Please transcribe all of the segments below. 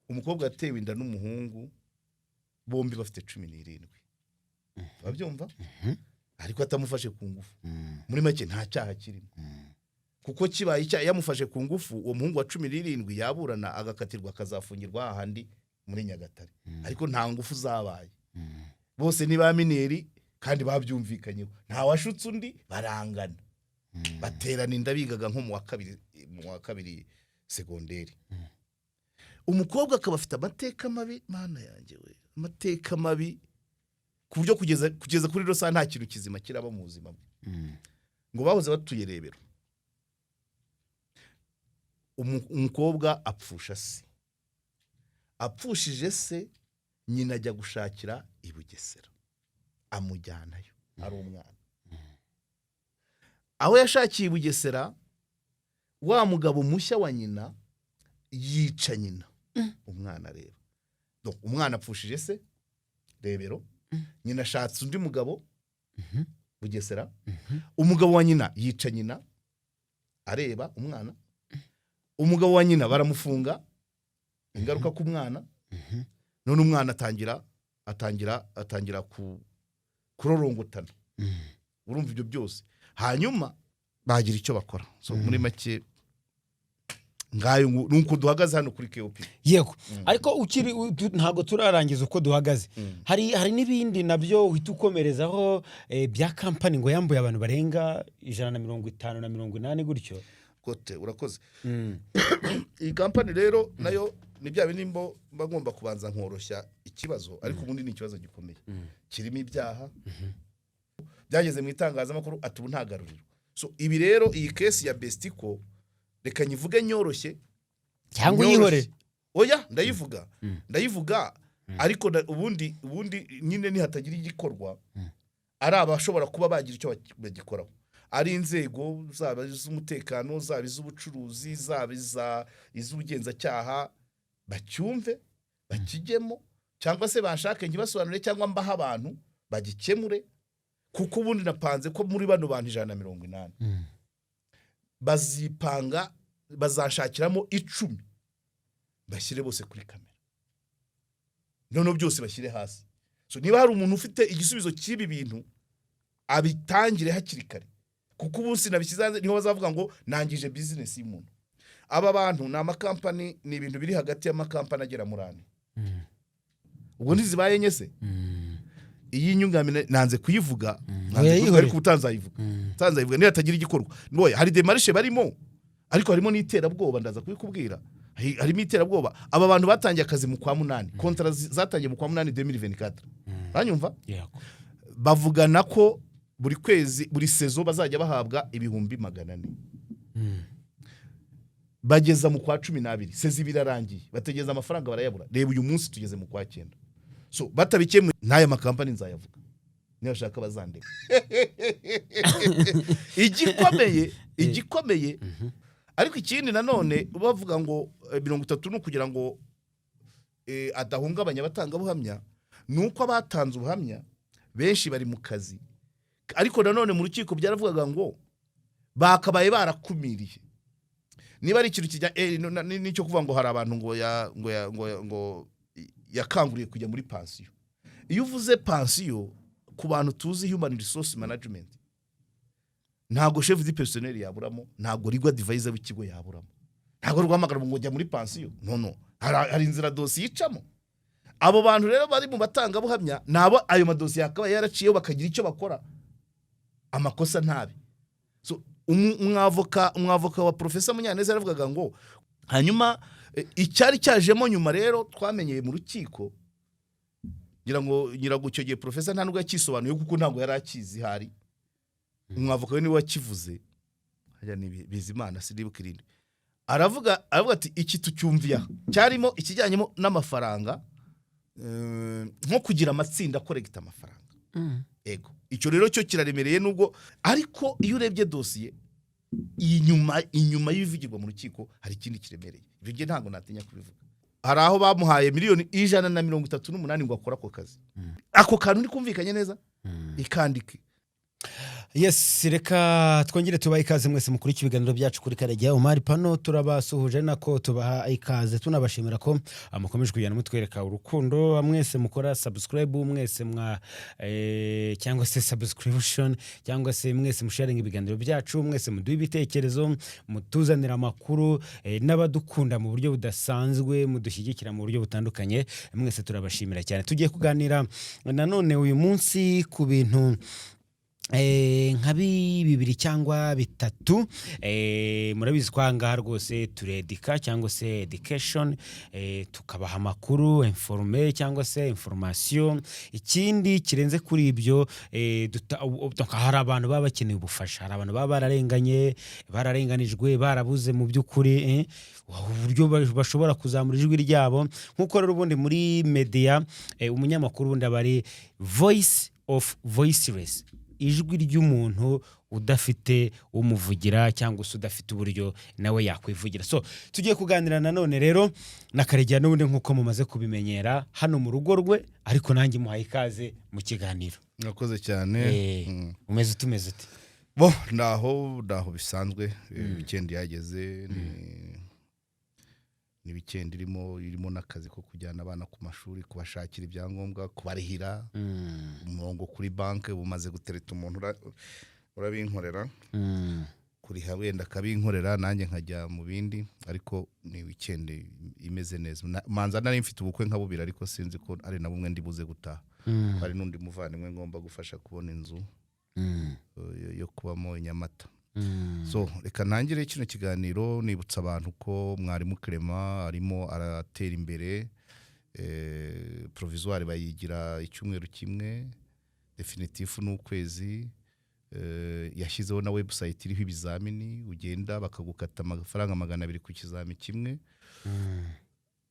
umukobwa yatewe inda n'umuhungu bombi bafite 17 babyumva ariko atamufashe ku ngufu muri make nta cyaha kirimo kuko kibaye icyaha yamufashe ku ngufu uwo muhungu wa 17 yaburana agakatirwa akazafungirwa ahandi muri Nyagatare ariko nta ngufu zabaye bose ni ba mineri kandi babyumvikanyeho nta washutse undi barangana baterana inda bigaga nko mu wa kabiri segonderi umukobwa akaba afite amateka mabi mana yanjye we amateka mabi kuburyo kugeza kuri rosa nta kintu kizima kiraba mu buzima bwe ngo bahoze batuye Rebero umukobwa apfusha se apfushije se nyina ajya gushakira i Bugesera amujyanayo ari umwana aho yashakiye i Bugesera wa mugabo mushya wa nyina yica nyina umwana rero umwana apfushije se Rebero nyina ashatse undi mugabo Bugesera umugabo wa nyina yica nyina areba umwana umugabo wa nyina baramufunga ingaruka ku mwana none umwana atangira kurorongotana urumva ibyo byose hanyuma bagira icyo bakora so muri make ngayo nuko duhagaze hano kuri KOP yego ariko ukiri ntago turarangiza uko duhagaze hari nibindi nabyo uhita ukomerezaho bya company ngo yambuye abantu barenga 150 na 180 gutyo kote urakoze iyi company rero nayo ni bya binimbo bagomba kubanza nkoroshya ikibazo ariko ubundi ni ikibazo gikomeye kirimo ibyaha byageze mu itangazamakuru atubu ntagaruriro so ibi rero iyi case ya Bestico reka nyivuge nyoroshye cyangwa yihore oya ndayivuga ariko ubundi nyine ni hatagira igikorwa ari abashobora kuba bagira icyo bagikoraho ari inzego zaba z'umutekano zaba iz'ubucuruzi zaba iz'ubugenzacyaha bacyumve bakigemo cyangwa se bashake ngibasobanure cyangwa mbaha abantu bagikemure kuko ubundi napanze ko muri bano bantu 180 bazipanga bazashakiramo 10 bashyire bose kuri kamera none byose bashyire hasi so niba hari umuntu ufite igisubizo cy'ibi bintu abitangire hakiri kare kuko ubundi nabishyize niho bazavuga ngo nangije business y'umuntu aba bantu na amakampani ni ibintu biri hagati y'amakampani agera murane ubwo ntizibaye nyese iyi nyungamine nanze kuyivuga ariko utanzayivuga niyo atagira igikorwa noye hari demarishe barimo ariko harimo n'iterabwoba ndaza kubikubwira harimo iterabwoba aba bantu batangiye akazi mu kwa 8 kontra zatangiye mu kwa 8 2024 banyumva bavugana ko buri kwezi buri sezo bazajya bahabwa 400 bageza mu kwa 12 sezi birarangiye bategeza amafaranga barayabura reba uyu munsi tugeze mu kwa 9 so batabikemwe n'aya makampani nzayavuga niyo shaka bazandeka igikomeye ariko ikindi nanone bavuga ngo 30 no kugira ngo adahungabanya batanga buhamya nuko abatanze ubuhamya benshi bari mu kazi ariko nanone mu rukiko byaravugaga ngo bakabaye barakumiriye niba ari ikintu kijya nicyo kuvuga ngo hari abantu ngo yakanguriye kujya muri pension iyo uvuze pension ku bantu tuzi human resource management ntago chef du personnel yaburamo ntago legal advisor w'ikigo yaburamo ntago rwamagara ngo jya muri pension no hari inzira dossier yicamo abo bantu rero bari mu batanga buhamya nabo ayo madossier akaba yaraciyeho bakagira icyo bakora amakosa ntabe so umwavoka wa Professor Munyaneza yaravugaga ngo hanyuma icyari cyajemo nyuma rero twamenyeye mu rukiko ngira ngo nyiragucyo giye Professor nta nubwo yakisobanuye kuko ntabwo yari akizi hari umwavoka we ni wakivuze hajya ni Bizimana Sidibukirinde aravuga ati iki tucyumviya cyarimo ikijyanyemo n'amafaranga nko kugira amatsinda korekita amafaranga ego icyo rero cyo kiraremereye nubwo ariko iyo urebye dossier inyuma y'ivugirwa mu rukiko hari ikindi kiremereye ibyo ntabwo natinya kubivuga hari aho bamuhaye miliyoni 138 ngo akora ako kazi ako kantu ni kumvikanye neza ikandike Yes, reka twongere tubaha ikaze mwese mukuri ibiganiro byacu kuri Karegeya Omar Pano, turabasuhuje nako tubaha ikaze tunabashimira ko mukomeje kujyana mutwereka urukundo, mwese mukora subscribe, mwese mwa cyangwa se subscription, cyangwa se mwese musharinga ibiganiro byacu, mwese muduha ibitekerezo, mutuzanira amakuru, n'abadukunda mu buryo budasanzwe, mudushyigikira mu buryo butandukanye, mwese turabashimira cyane. Tugiye kuganira nanone uyu munsi ku bintu nka bibiri cyangwa bitatu. Murabizi kwanga rwose turedika cyangwa se education, tukabaha amakuru informe cyangwa se information. Ikindi kirenze kuri ibyo, hari abantu baba bakeneye ubufasha, hari abantu baba bararenganijwe, barabuze mu by'ukuri uburyo bashobora kuzamura ijwi ryabo. Nk'uko rero ubundi muri media umunyamakuru ubundi abari voice of voiceless, ijwi ry'umuntu udafite umuvugira cyangwa se udafite uburyo nawe yakwivugira. So tugiye kuganira nanone rero na Karegeya n'ubundi nk'uko mumaze kubimenyera hano mu rugo rwe, ariko nanjye muhaye ikaze mu kiganiro. Murakoze cyane. Umeze utumeze ute? Bo ndaho bisanzwe. Weekend yageze, ni weekend irimo n'akazi ko kujyana abana ku mashuri, kubashakira ibyangombwa, kubarihira, umurongo kuri banke bumaze gutereta umuntu urabinkorera, kuriha wenda akabinkorera nanjye nkajya mu bindi, ariko ni weekend imeze neza. Manza nari mfite ubukwe nka bubiri, ariko sinzi ko ari na bumwe ndibuze gutaha. Hari n'undi muvandimwe ngomba gufasha kubona inzu yo kubamo i Nyamata. So reka ntangire kino kiganiro nibutsa abantu ko mwarimu Clement arimo aratera imbere. Provisoire bayigira icyumweru kimwe, definitive n'ukwezi. Yashyizeho na website iriho ibizamini, ugenda bakagukata amafaranga 200 ku kizami kimwe,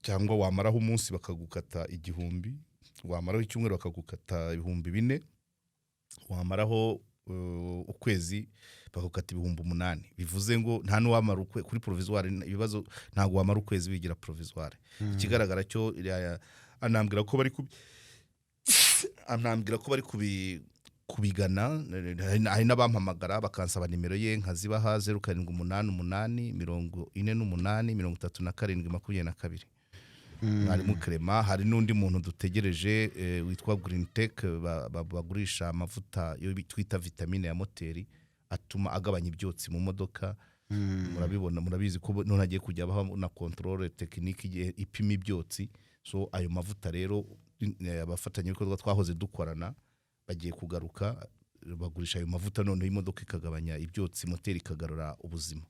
cyangwa wamaraho umunsi bakagukata 1000, wamaraho icyumweru bakagukata 4000, wamaraho ukwezi bakagukata 8,000. Bivuze ngo nta n'uwamara kuri provisoire ibibazo, ntago wamara ukwezi wigira provisoire. Ikigaragara cyo anambwira ko bari kubigana. Hari n'abampamagara bakansaba nimero ye, nkazibaha 0788 48 37 22. Mwarimu Clement. Hari n'undi muntu dutegereje witwa Green Tech, bagurisha amavuta yo twita vitamine ya moteri atuma agabanya ibyotsi mu modoka. Murabibona, murabizi ko none agiye kujya abaho na controle technique igihe ipima ibyotsi. So ayo mavuta rero abafatanya bikorwa twahoze dukorana bagiye kugaruka, bagurisha ayo mavuta, none imodoka ikagabanya ibyotsi, moteri ikagarura ubuzima.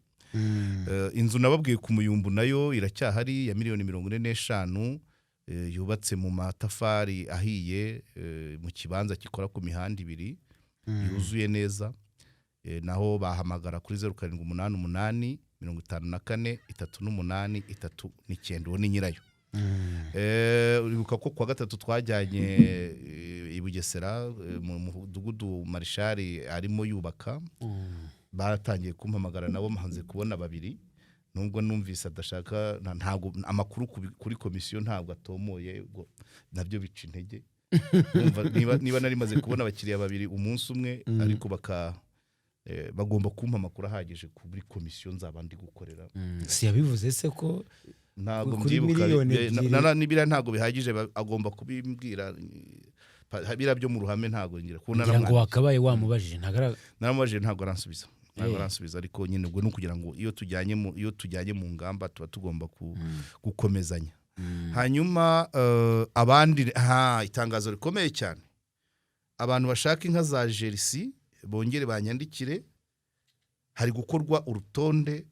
Inzu nababwiye ku Muyumbu nayo iracyahari ya $45 million, yubatse mu matafari ahiye, mu kibanza gikora ku mihanda 2, yuzuye neza. Naho bahamagara kuri 0788 54 38 39. Uwo ni nyirayo. Uribuka ko kwa gatatu twajyanye i Bugesera mu mudugudu Marishari arimo yubaka, baratangiye kumpamagara nabo mahanze kubona 2, nubwo numvise adashaka, ntabwo amakuru kuri komisiyo ntabwo atomoye, nabyo bica intege. Niba nari maze kubona abakiriya 2 umunsi umwe, ariko bagomba kumpa amakuru ahagije kuri komisiyo nzabandi gukorera. Si yabivuze se ko ntabwo mbyibuka, nibira ntabwo bihagije, agomba kubimbwira. Bira byo mu ruhame ntabwo ngira kugira ngo wakabaye wamubajije, naramubajije ntabwo aransubiza. Ariko nyine ubwo no kugira ngo iyo tujyanye mu ngamba tuba tugomba gukomezanya. Hanyuma abandi itangazo rikomeye cyane, abantu bashaka inka za Jersey bongere banyandikire. Hari gukorwa urutonde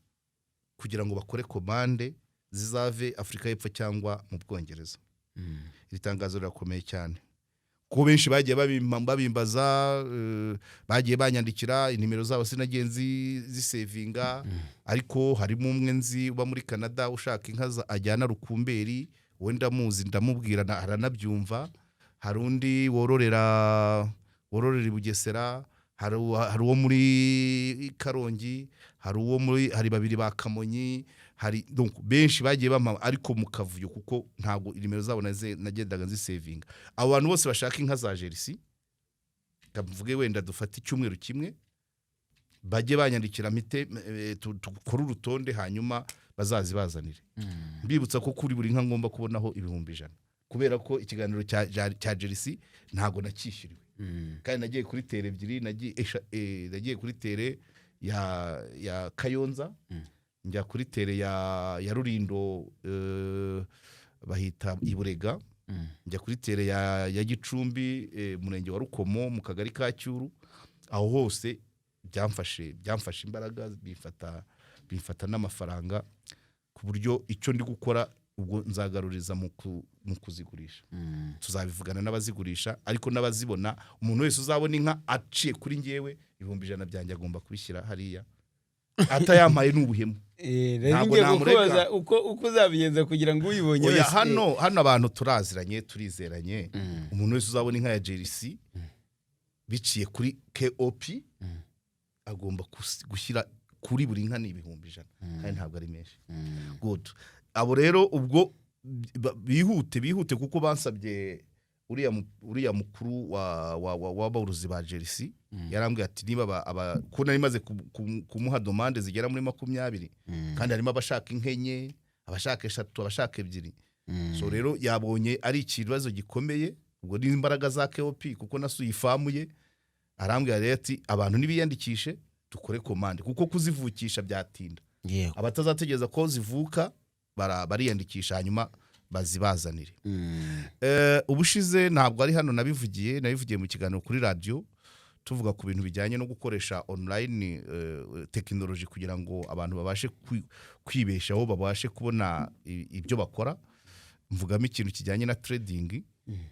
kugira ngo bakore komande zizave Afrika y'Epfo cyangwa mu Bwongereza. Iri tangazo rirakomeye cyane, ko benshi bagiye babimbaza, bagiye banyandikira, inimero zabo sinagenzi zisevinga. Ariko harimo umwe nzi uba muri Canada ushaka inka ajyana Rukumberi, wenda muzi ndamubwira aranabyumva. Hari undi wororera i Bugesera, hari uwo muri Karongi, hari 2 ba Kamonyi, hari donc benshi bagiye bama, ariko mu kavuyo kuko ntabwo inimero zabo nagendaga nzisevinga. Abo bantu bose bashaka inka za Jersey, ndavuge wenda dufata icyumweru kimwe, bajye banyandikira tukore urutonde hanyuma bazazibazanire. Mbibutsa ko kuri buri nka ngomba kubonaho 1,100 kubera ko ikiganiro cya Jersey ntago nakishyuriwe. Kandi nagiye kuri tere ebyiri, nagiye kuri tere ya Kayonza, njya kuri tere ya Rurindo bahita Iburega, njya kuri tere ya Gicumbi murenge wa Rukomo mu kagari ka Cyuru. Aho hose byamfashe imbaraga, bifata n'amafaranga ku buryo icyo ndi gukora ubwo nzagaruriza mu kuzigurisha. Tuzabivugana n'abazigurisha, ariko n'abazibona, umuntu wese uzabona inka aciye kuri ngewe 100 byanjye agomba kubishyira hariya, atayampaye n'ubuhemu. Ntabwo namureka uko uzabigenza kugira ngo uyibonye wese. Hano abantu turaziranye, turizeranye. Umuntu wese uzabona inka ya Jersey biciye kuri KOP agomba gushyira kuri buri nka ni 1,100 kandi ntabwo ari menshi. Good. Abo rero ubwo bihute kuko bansabye uriya mukuru w'abaruzi ba Jersey yarambwiye ati niba ko nari maze kumuha demande zigera muri 20 kandi harimo abashaka inkenye, abashaka 3, abashaka 2. So rero yabonye ari ikibazo gikomeye, ubwo ni imbaraga za KOP kuko nasuye ifamuye. Arambwiye rero ati abantu nibiyandikishe dukore commande kuko kuzivukisha byatinda. Abatazategeza ko zivuka bariyandikisha hanyuma bazibazanire. Ubushize ntabwo ari hano nabivugiye mu kiganiro kuri radio tuvuga ku bintu bijyanye no gukoresha online technology kugira ngo abantu babashe kwibeshaho, babashe kubona ibyo bakora. Mvugamo ikintu kijyanye na trading.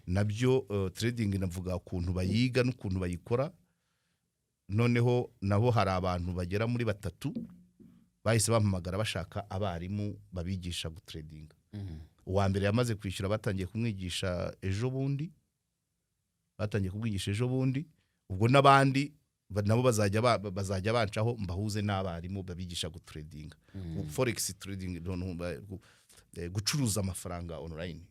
Nabyo trading navuga ukuntu bayiga n'ukuntu bayikora. Noneho nabo hari abantu bagera muri 3 bahise bampamagara bashaka abarimu babigisha gutrading. Uwa mbere yamaze kwishyura, batangiye kumwigisha ejo bundi, ubwo n'abandi nabo bazajya bancaho mbahuze n'abarimu babigisha gutrading. Forex trading, gucuruza amafaranga online.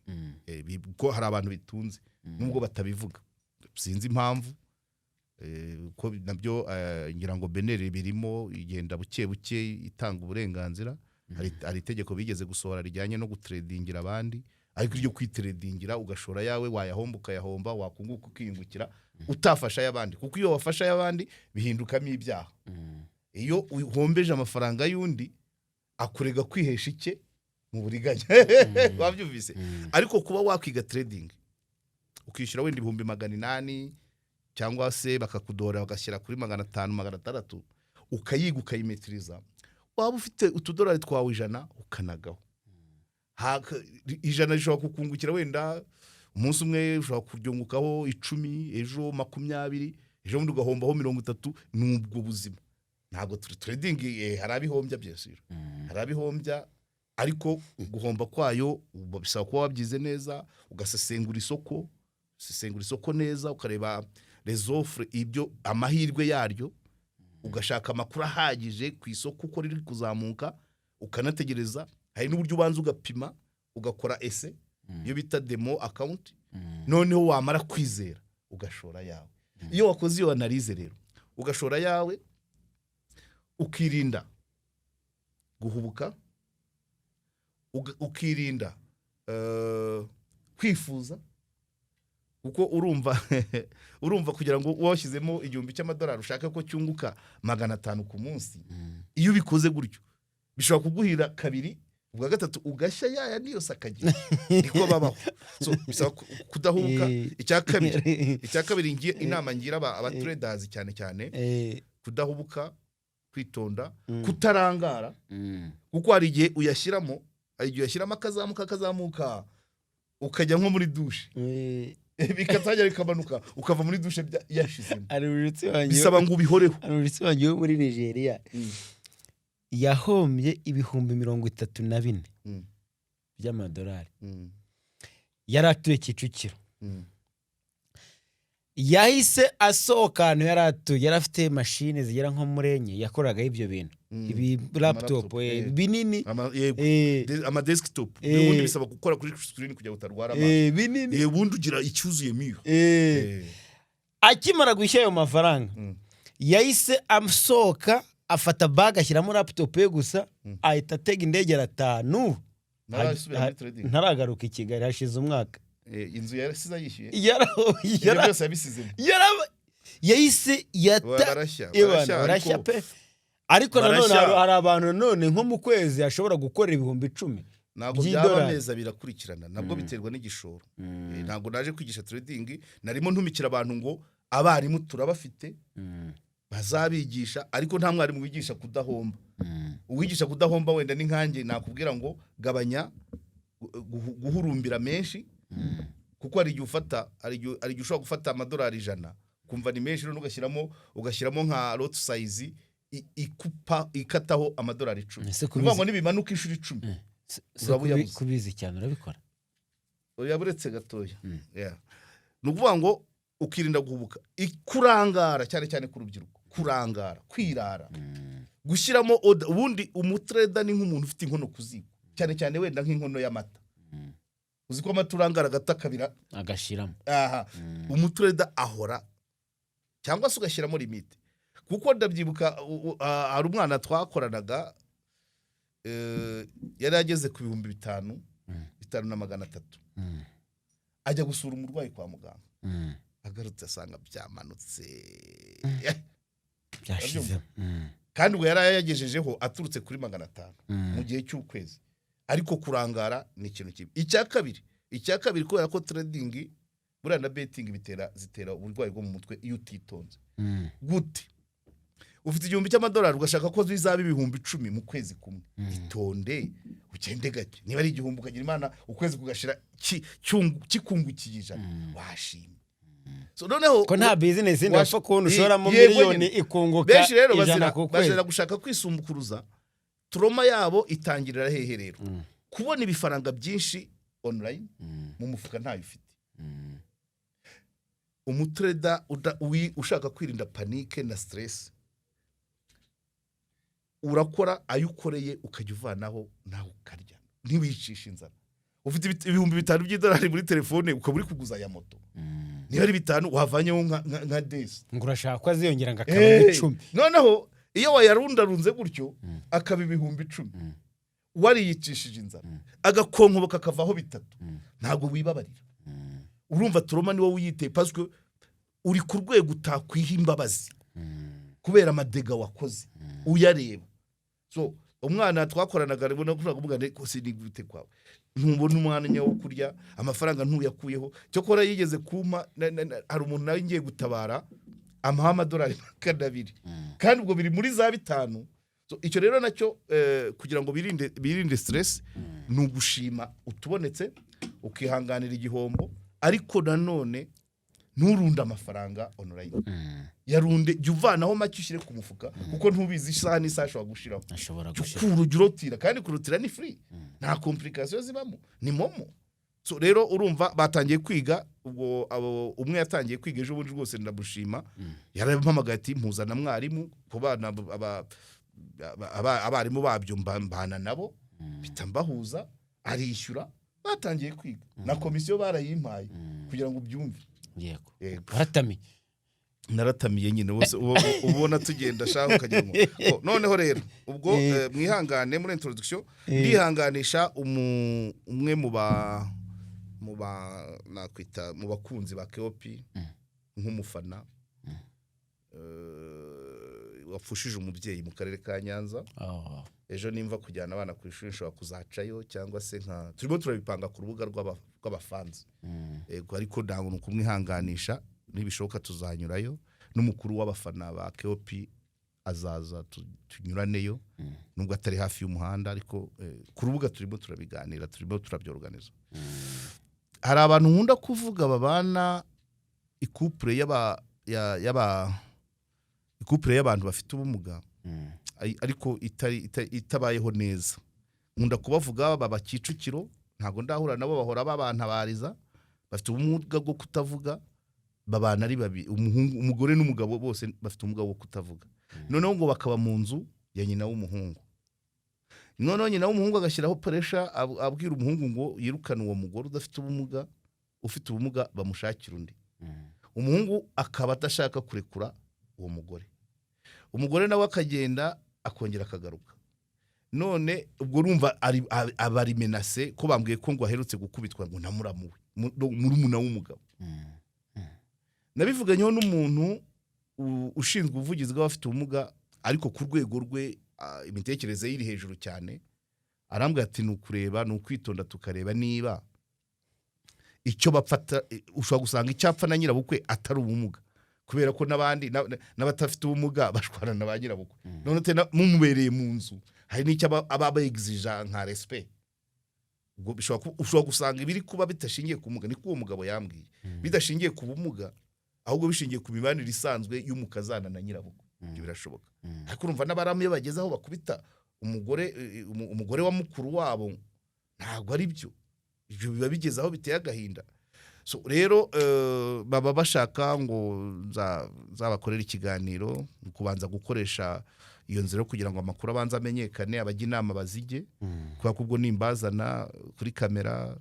Ko hari abantu bitunze nubwo batabivuga, sinzi impamvu. Ko nabyo ngira ngo benere birimo igenda buke itanga uburenganzira. Hari itegeko bigeze gusohora rijyanye no gutradingira abandi, ariko iryo kwitradingira ugashora yawe wayahomba ukayahomba, wakunguka ukiyungukira utafasha y'abandi, kuko iyo wafasha y'abandi bihindukamo ibyaha. Iyo uhombeje amafaranga y'undi akurega kwihesha icye mu buriganya. Babyumvise. Ariko kuba wakwiga trading ukishyura wenda 800 cyangwa se bakakudora bagashyira kuri 500 600 ukayiga ukayimetriza, waba ufite $100 twawe 100 ukanagaho. 100 rishobora kukungukira wenda umunsi umwe, ushobora kuryungukaho 10, ejo 20, ejo bundi ugahombaho 30. N'ubwo buzima ntabwo trading harabihombya byesiro, harabihombya, ariko guhomba kwayo bisaba kuba wabyize neza, ugasesengura isoko neza, ukareba les offres, ibyo amahirwe yaryo, ugashaka amakuru ahagije ku isoko uko riri kuzamuka, ukanategereza. Hari n'uburyo ubanza ugapima, ugakora ese iyo bita demo account, noneho wamara kwizera ugashora yawe. Iyo wakoze iyo analyse rero ugashora yawe, ukirinda guhubuka, ukirinda kwifuza, kuko urumva kugira ngo washyizemo $1,000 ushaka ko cyunguka 500 ku munsi. Iyo bikoze gutyo bishobora kuguhira kabiri, ubwa gatatu ugashya yaya niyo sakagira. Niko babaho. So bisaba kudahubuka. Icya kabiri inama ngira aba traders cyane kudahubuka, kwitonda, kutarangara, kuko hari igihe uyashyiramo akazamuka ukajya nko muri douche, bikatajya bikamanuka ukava muri douche yashizemo. Bisaba ngo ubihoreho. Urutsi wanjye wo muri Nigeria yahombye 34,000 by'amadolari. Yaratuye Kicukiro. Yahise asohoka ahantu yarafite machine zigera nko murenye yakoraga ibyo bintu. Ibi laptop binini, ama desktop ubundi bisaba gukora kuri screen kugira utarwara amaso. Binini ubundi ugira icyuzuye miyo. Akimara gushyira ayo mafaranga yahise asohoka afata bag ashyiramo laptop ye gusa ahita atega indege arataha n'ubu Narasubira muri trading. ntaragaruka i Kigali hashize umwaka Inzu yarasize yishyuye. Yara- Byose yabisizemo. yahise barashya pe ariko nanone Barashya. hari abantu nanone nko mu kwezi ashobora gukorera ibihumbi 10 Ntabwo byaba amezi birakurikirana nabwo biterwa n'igishoro. Ntabwo naje kwigisha trading narimo ntumikira abantu ngo abarimu turabafite bazabigisha ariko nta mwarimu wigisha kudahomba. Uwigisha kudahomba wenda ni nkanjye nakubwira ngo gabanya guhurumbira menshi kuko ari igihe ufata ari igihe ushobora gufata amadolari 100 kumva ni menshi rero ugashyiramo nka lot size ikataho amadolari 10 kuvuga ngo nibimanuka inshuro 10 kubizi cyane urabikora yaburetse gatoya ni ukuvuga ngo ukirinda guhubuka ikurangara cyane cyane ku rubyiruko kurangara kwirara gushyiramo ubundi umutreda ni nk'umuntu ufite inkono kuziko cyane cyane wenda nk'inkono y'amata uzi ko amata urangara agatakabira agashiramo umutreda ahora cyangwa se ugashyiramo limite kuko ndabyibuka hari umwana twakoranaga yari ageze ku 5,000 5,300 ajya gusura umurwayi kwa muganga agarutse asanga byamanutse byashize kandi ubwo yari yagejejeho aturutse kuri 500 mu gihe cy'ukwezi ariko kurangara ni ikintu kibi. Icya kabiri kubera ko trading buriya na betting zitera uburwayi bwo mu mutwe iyo utitonze. Gute ufite igihumbi cy'amadolari ugashaka ko bizaba ibihumbi 10 mu kwezi kumwe itonde ugende gake niba ari igihumbi ukagira imana ukwezi kugashira kikungukiye ijana washima. So noneho ko nta business ndapfa kubona ushoramo miliyoni ikunguka benshi rero bazira gushaka kwisumbukuruza trauma yabo itangirira hehe rero kubona ibifaranga byinshi online mu mufuka ntayo ufite. Umutreda ushaka kwirinda panique na stress urakora ayukoreye ukajya uvanaho naho ukarya ntiwicisha inzara. Ufite ibihumbi 5 by'idolari muri telefone ukaburi kuguza ya moto niba ari 5 wavanyeho nka desi ngo urashaka ko aziyongera ngakaba 10 noneho iyo wayarundarunze gutyo akaba ibihumbi 10 wariyicishije inzara agakonkoboka kavaho 3 ntago wibabarira. Urumva turoma niwo wiyite parce que uri ku rwego utakwiha imbabazi kubera amadega wakoze uyareba. So umwana twakoranaga rero kuvuga ko sinigute kwawe ntubona umwana wo kurya amafaranga ntuyakuyeho cyo kora yigeze kuma hari umuntu nawe ngiye gutabara amaha amadolari 2 kandi ubwo biri muri za 5. So icyo rero nacyo kugira ngo birinde stress ni ugushima utubonetse ukihanganira igihombo ariko nanone nturunda amafaranga online yarunde juvanaho make ushyire ku mufuka kuko ntubizi isaha n'isaha ashobora gushira kurugirotira kandi kurutira ni free nta complication zibamo ni momo. So rero urumva batangiye kwiga ubwo umwe yatangiye kwiga ejo bundi rwose ndabushima yarampamagaye ati mpuzana mwarimu ku bana abarimu babyo mbana nabo bitambahuza arishyura batangiye kwiga na komisiyo barayimpaye kugira ngo ubyumve. Yego naratamiye nyine wose ubona tugenda shaka ukagira ngo noneho rero ubwo mwihangane muri introduction ndihanganisha umwe mu nakwita mu bakunzi ba KOP nk'umufana wapfushije umubyeyi mu karere ka Nyanza. Ejo nimva kujyana abana ku ishuri nshobora kuzacayo cyangwa se turimo turabipanga ku rubuga rw'abafanzi yego ariko ntabwo nukumwihanganisha nibishoboka tuzanyurayo n'umukuru w'abafana ba KOP azaza tunyuraneyo nubwo atari hafi y'umuhanda ariko ku rubuga turimo turabiganira turimo turabyorganiza. Hari abantu nkunda kuvuga babana ikupure y'abantu bafite ubumuga ariko itabayeho neza. Nkunda kubavuga baba Kicukiro ntago ndahura nabo bahora babantabariza bafite ubumuga bwo kutavuga babana ari babi umugore n'umugabo bose bafite ubumuga bwo kutavuga noneho ngo bakaba mu nzu ya nyina w'umuhungu. Noneho nyina w'umuhungu agashyiraho pressure abwira umuhungu ngo yirukane uwo mugore udafite ubumuga ufite ubumuga bamushakira undi. Umuhungu akaba atashaka kurekura uwo mugore umugore nawe akagenda akongera akagaruka. None ubwo urumva abari menase ko bambwiye ko ngo aherutse gukubitwa ngo namuramuwe murumuna w'umugabo. Nabivuganyeho n'umuntu ushinzwe ubuvugizi bw'abafite ubumuga ariko ku rwego rwe imitekerereze iri hejuru cyane. Arambwira ati nukureba nukwitonda tukareba niba icyo bapfata ushobora gusanga icyapfa na nyirabukwe atari ubumuga kubera ko nabandi n'abatafite ubumuga bashwana na ba nyirabukwe. None te mumubereye mu nzu hari n'icyo aba exige nka respect. Ubwo ushobora gusanga ibiri kuba bitashingiye ku bumuga, niko uwo mugabo yambwiye, bidashingiye ku bumuga ahubwo bishingiye ku mibanire isanzwe y'umukazana na nyirabukwe. Ibyo birashoboka. Ariko urumva n'abaramu bagezaho bakubita umugore wa mukuru wabo ntabwo ari byo. Ibyo biba bigezaho biteye agahinda. So rero baba bashaka ngo zabakorera ikiganiro kubanza gukoresha iyo nzira kugira ngo amakuru abanza amenyekane, abajya inama bazige, kubera ko ubwo nimbazana kuri kamera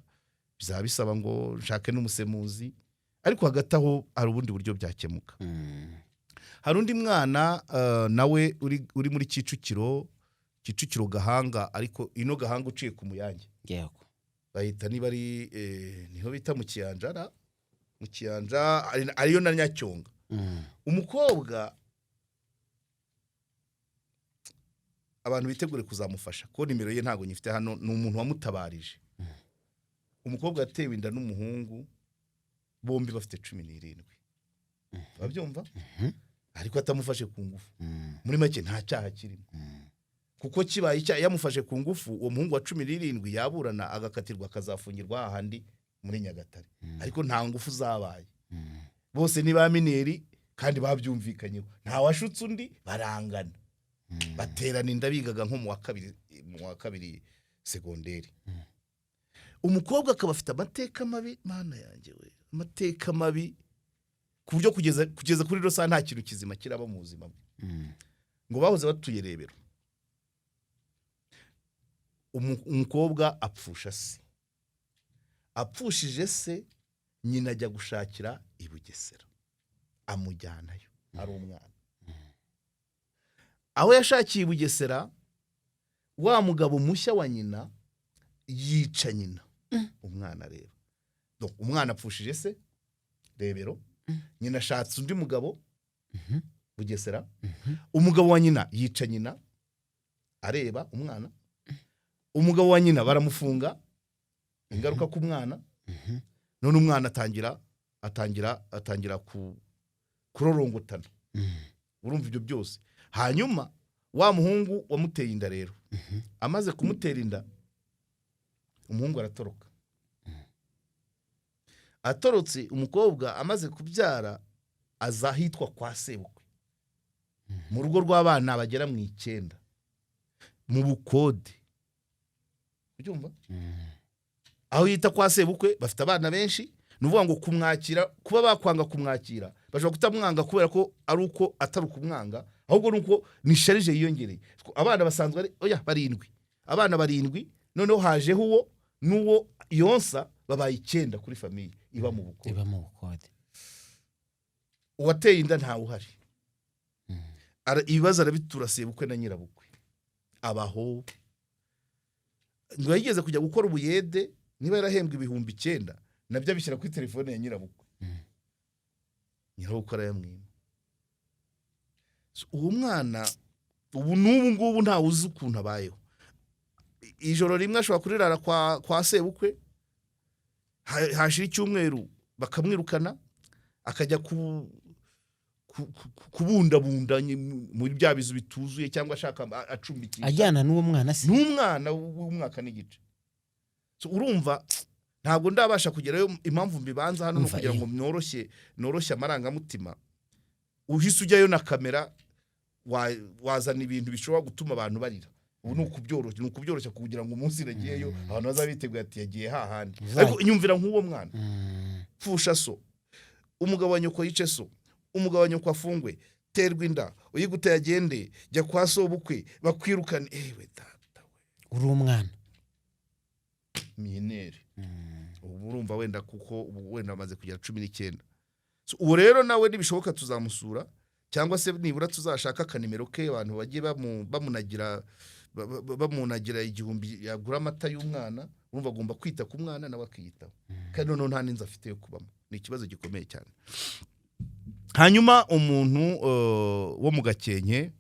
bizaba bisaba ngo nshake n'umusemuzi, ariko hagati aho hari ubundi buryo byakemuka. Hari undi mwana nawe uri muri Kicukiro Gahanga, ariko ino Gahanga uciye ku Muyange. Yego. Bahita niba ari niho bita mu Kiyanja ariyo na Nyacyonga. Umukobwa abantu bitegure kuzamufasha ko nimero ye ntago nyifite hano, ni umuntu wamutabarije. Umukobwa yatewe inda n'umuhungu, bombi bafite 17. Babyumva? Ariko atamufashe ku ngufu. Muri make nta cyaha kirimo. Kuko kibaye icyaha yamufashe ku ngufu, uwo muhungu wa 17 yaburana agakatirwa akazafungirwa ahandi muri Nyagatare. Ariko nta ngufu zabaye. Bose ni ba mineri kandi babyumvikanyeho. Nta washutse undi, barangana. Baterana inda bigaga nko mu wa kabiri segonderi. Umukobwa akaba afite amateka mabi, mana yanjye we, amateka mabi ku buryo kugeza kuri rosa nta kintu kizima kiraba mu buzima bwe. Ngo bahoze batuye Rebero. Umukobwa apfusha se, apfushije se, nyina ajya gushakira i Bugesera, amujyanayo ari umwana. Aho yashakiye i Bugesera, wa mugabo mushya wa nyina yica nyina. Umwana rero, umwana apfushije se Rebero, nyina ashatse undi mugabo Bugesera, umugabo wa nyina yica nyina areba umwana, umugabo wa nyina baramufunga, ingaruka ku mwana. None umwana atangira kurorongotana. Urumva ibyo byose. Hanyuma wa muhungu wamuteye inda rero, amaze kumutera inda, umuhungu aratoroka. Atorotse, umukobwa amaze kubyara azahitwa kwa sebukwe, mu rugo rw'abana bagera mu 9 mu Bukode. Ubyumva? Aho yita kwa sebukwe bafite abana benshi, nuvuga ngo kumwakira, kuba bakwanga kumwakira bashobora kutamwanga kubera ko ari uko atari kumwanga, ahubwo nuko ni sharije yiyongereye. Abana basanzwe ari barindwi, abana 7, noneho hajeho uwo nuwo yonsa, babaye 9 kuri famiye iba mu Bukode. Uwateye inda ntawe uhari. Ibibazo arabitura sebukwe na nyirabukwe. Abaho ngo yigeze kujya gukora ubuyede, niba yarahembwe 9,000 nabyo abishyira kuri telefone ya nyirabukwe. Nyirabukwe arayamwima. Uwo mwana ubu n'ubu ngubu ntawe uzi ukuntu abayeho. Ijoro rimwe ashobora kurirara kwa sebukwe, hashira icyumweru bakamwirukana, akajya kubundabunda muri bya bizu bituzuye cyangwa ashaka acumbikira. Ajyana n'uwo mwana se? N'umwana w'umwaka n'igice. So urumva ntabwo ndabasha kugerayo, impamvu mbibanza hano no kugira ngo noroshye amarangamutima. Uhise ujyayo na kamera, wazana ibintu bishobora gutuma abantu barira. Ubu nukubyoroshya kugira ngo umunsi iragiyeyo abantu bazabiteguye ati yagiye hahandi. Ariko inyumvira nk'uwo mwana pfusha so, umugabo wa nyoko yice so, umugabo wa nyoko afungwe, terwa inda, uyiguteye agende, jya kwa sobukwe bakwirukane. Ewe data we, uri umwana minere. Ubu urumva wenda kuko ubu wenda amaze kugera 19. So uwo rero nawe nibishoboka tuzamusura cyangwa se nibura tuzashaka akanimero ke abantu bagiye bamunagira igihumbi yagura amata y'umwana urumva agomba kwita ku mwana nawe akiyitaho kandi noneho nta n'inzu afite yo kubamo ni ikibazo gikomeye cyane. Hanyuma umuntu wo mu Gakenke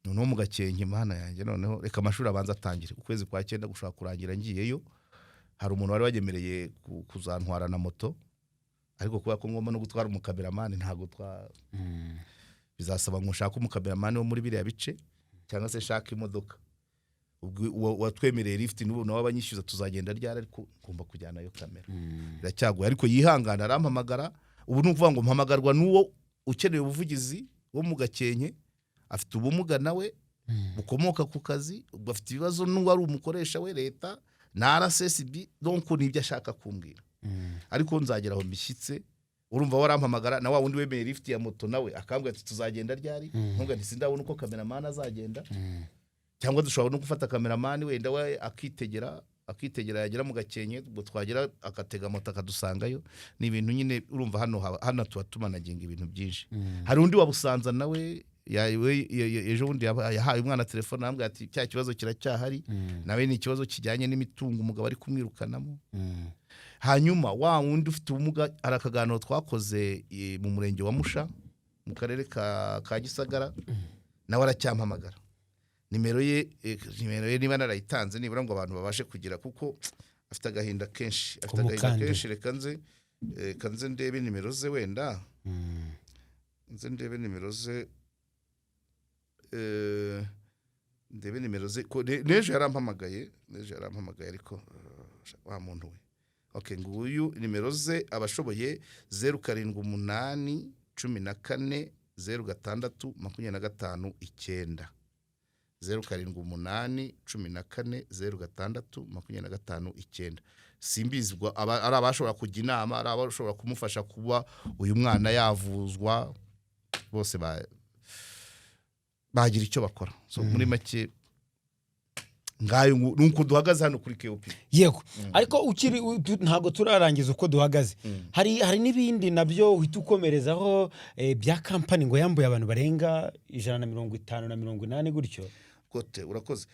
noneho mu Gakenke mana yanjye noneho reka amashuri abanza atangire ukwezi kwa 9 gushaka kurangira ngiyeyo hari umuntu wari wagemereye kuzantwara na moto ariko kuba ko ngomba no gutwara umukameramani ntago bizasaba ngo nshaka umukameramani wo muri biriya bice cyangwa se shaka imodoka watwemereye lift n'ubu nawe abanyishyuza tuzagenda ryari ariko ngomba kujyana yo kamera biracyagoye ariko yihangana arampamagara ubu nukuvuga ngo mpamagarwa n'uwo ukeneye ubuvugizi wo mu Gakenke afite ubumuga nawe bukomoka ku kazi bafite ibibazo n'uwo ari umukoresha we leta na RSSB donc nibyo ashaka kumbwira ariko nzageraho mbishyitse urumva warampamagara na wa wundi wemeye lift ya moto nawe akambwira ati tuzagenda ryari ntunga nti sindabona uko cameraman azagenda cyangwa dushobora no gufata cameraman wenda we akitegera yagera mu Gakenke ubwo twagera akatega moto akadusangayo ni ibintu nyine urumva hano tuba tumanaginga ibintu byinshi. Hari undi wabusanza nawe ejo bundi yahaye umwana telefone ambwe ati cya kibazo kiracyahari nawe ni ikibazo kijyanye n'imitungo umugabo ari kumwirukanamo. Hanyuma wa wundi ufite ubumuga arakagano twakoze mu murenge wa Musha mu karere ka Gisagara nawe aracyampamagara nimero ye niba narayitanze nibura ngo abantu babashe kugira kuko afite agahinda kenshi reka nze ndebe nimero ze wenda ndebe nimero ze nejo yarampamagaye ariko wa muntu we okay nguyu nimero ze abashoboye 0788 14 06 25 0788 14 06 25 simbizwa ari abashobora kujya inama ari abashobora kumufasha kuba uyu mwana yavuzwa bose bagira icyo bakora so muri make ngayo nuko duhagaze hano kuri KOP yego ariko ntago turarangiza uko duhagaze hari n'ibindi nabyo uhita ukomerezaho bya company ngo yambuye abantu barenga 150 na 180 gutyo kote urakoze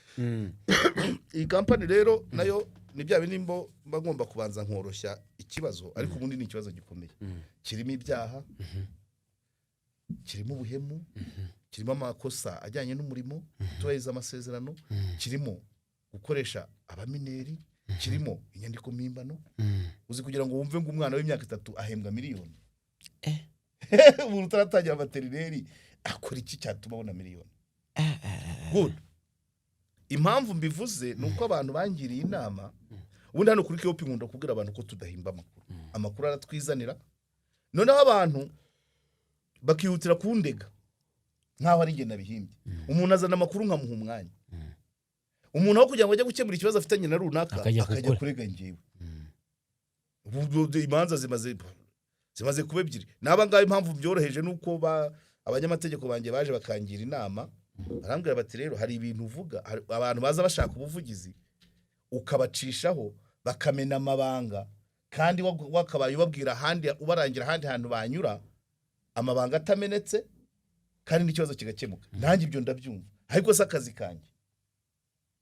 iyi company rero nayo ni bya binimbo bagomba kubanza nkoroshya ikibazo ariko ubundi ni ikibazo gikomeye kirimo ibyaha kirimo ubuhemu kirimo amakosa ajyanye n'umurimo tubahiriza amasezerano kirimo gukoresha abamineri kirimo inyandiko mpimbano uzi kugira ngo wumve ngo umwana w'imyaka 3 ahembwa miliyoni umuntu utaratangira amaterineri akora iki cyatuma abona miliyoni good impamvu mbivuze nuko abantu bangiriye inama ubundi hano kuri KOP nkunda kubwira abantu ko tudahimba amakuru aratwizanira noneho abantu bakihutira kundega nkaho ari nge nabihimbye umuntu azana amakuru nkamuha umwanya umuntu aho kugira ngo ajye gukemura ikibazo afitanye na runaka akajya kurega ngewe imanza zimaze kuba ebyiri naba ngaho impamvu byoroheje nuko abanyamategeko banjye baje bakangira inama barambwira bati rero hari ibintu uvuga abantu baza bashaka ubuvugizi ukabacishaho bakamena amabanga kandi wakabaye ubabwira ahandi ubarangira ahandi hantu banyura amabanga atamenetse kandi n'ikibazo kigakemuka nanjye ibyo ndabyumva ariko se akazi kanjye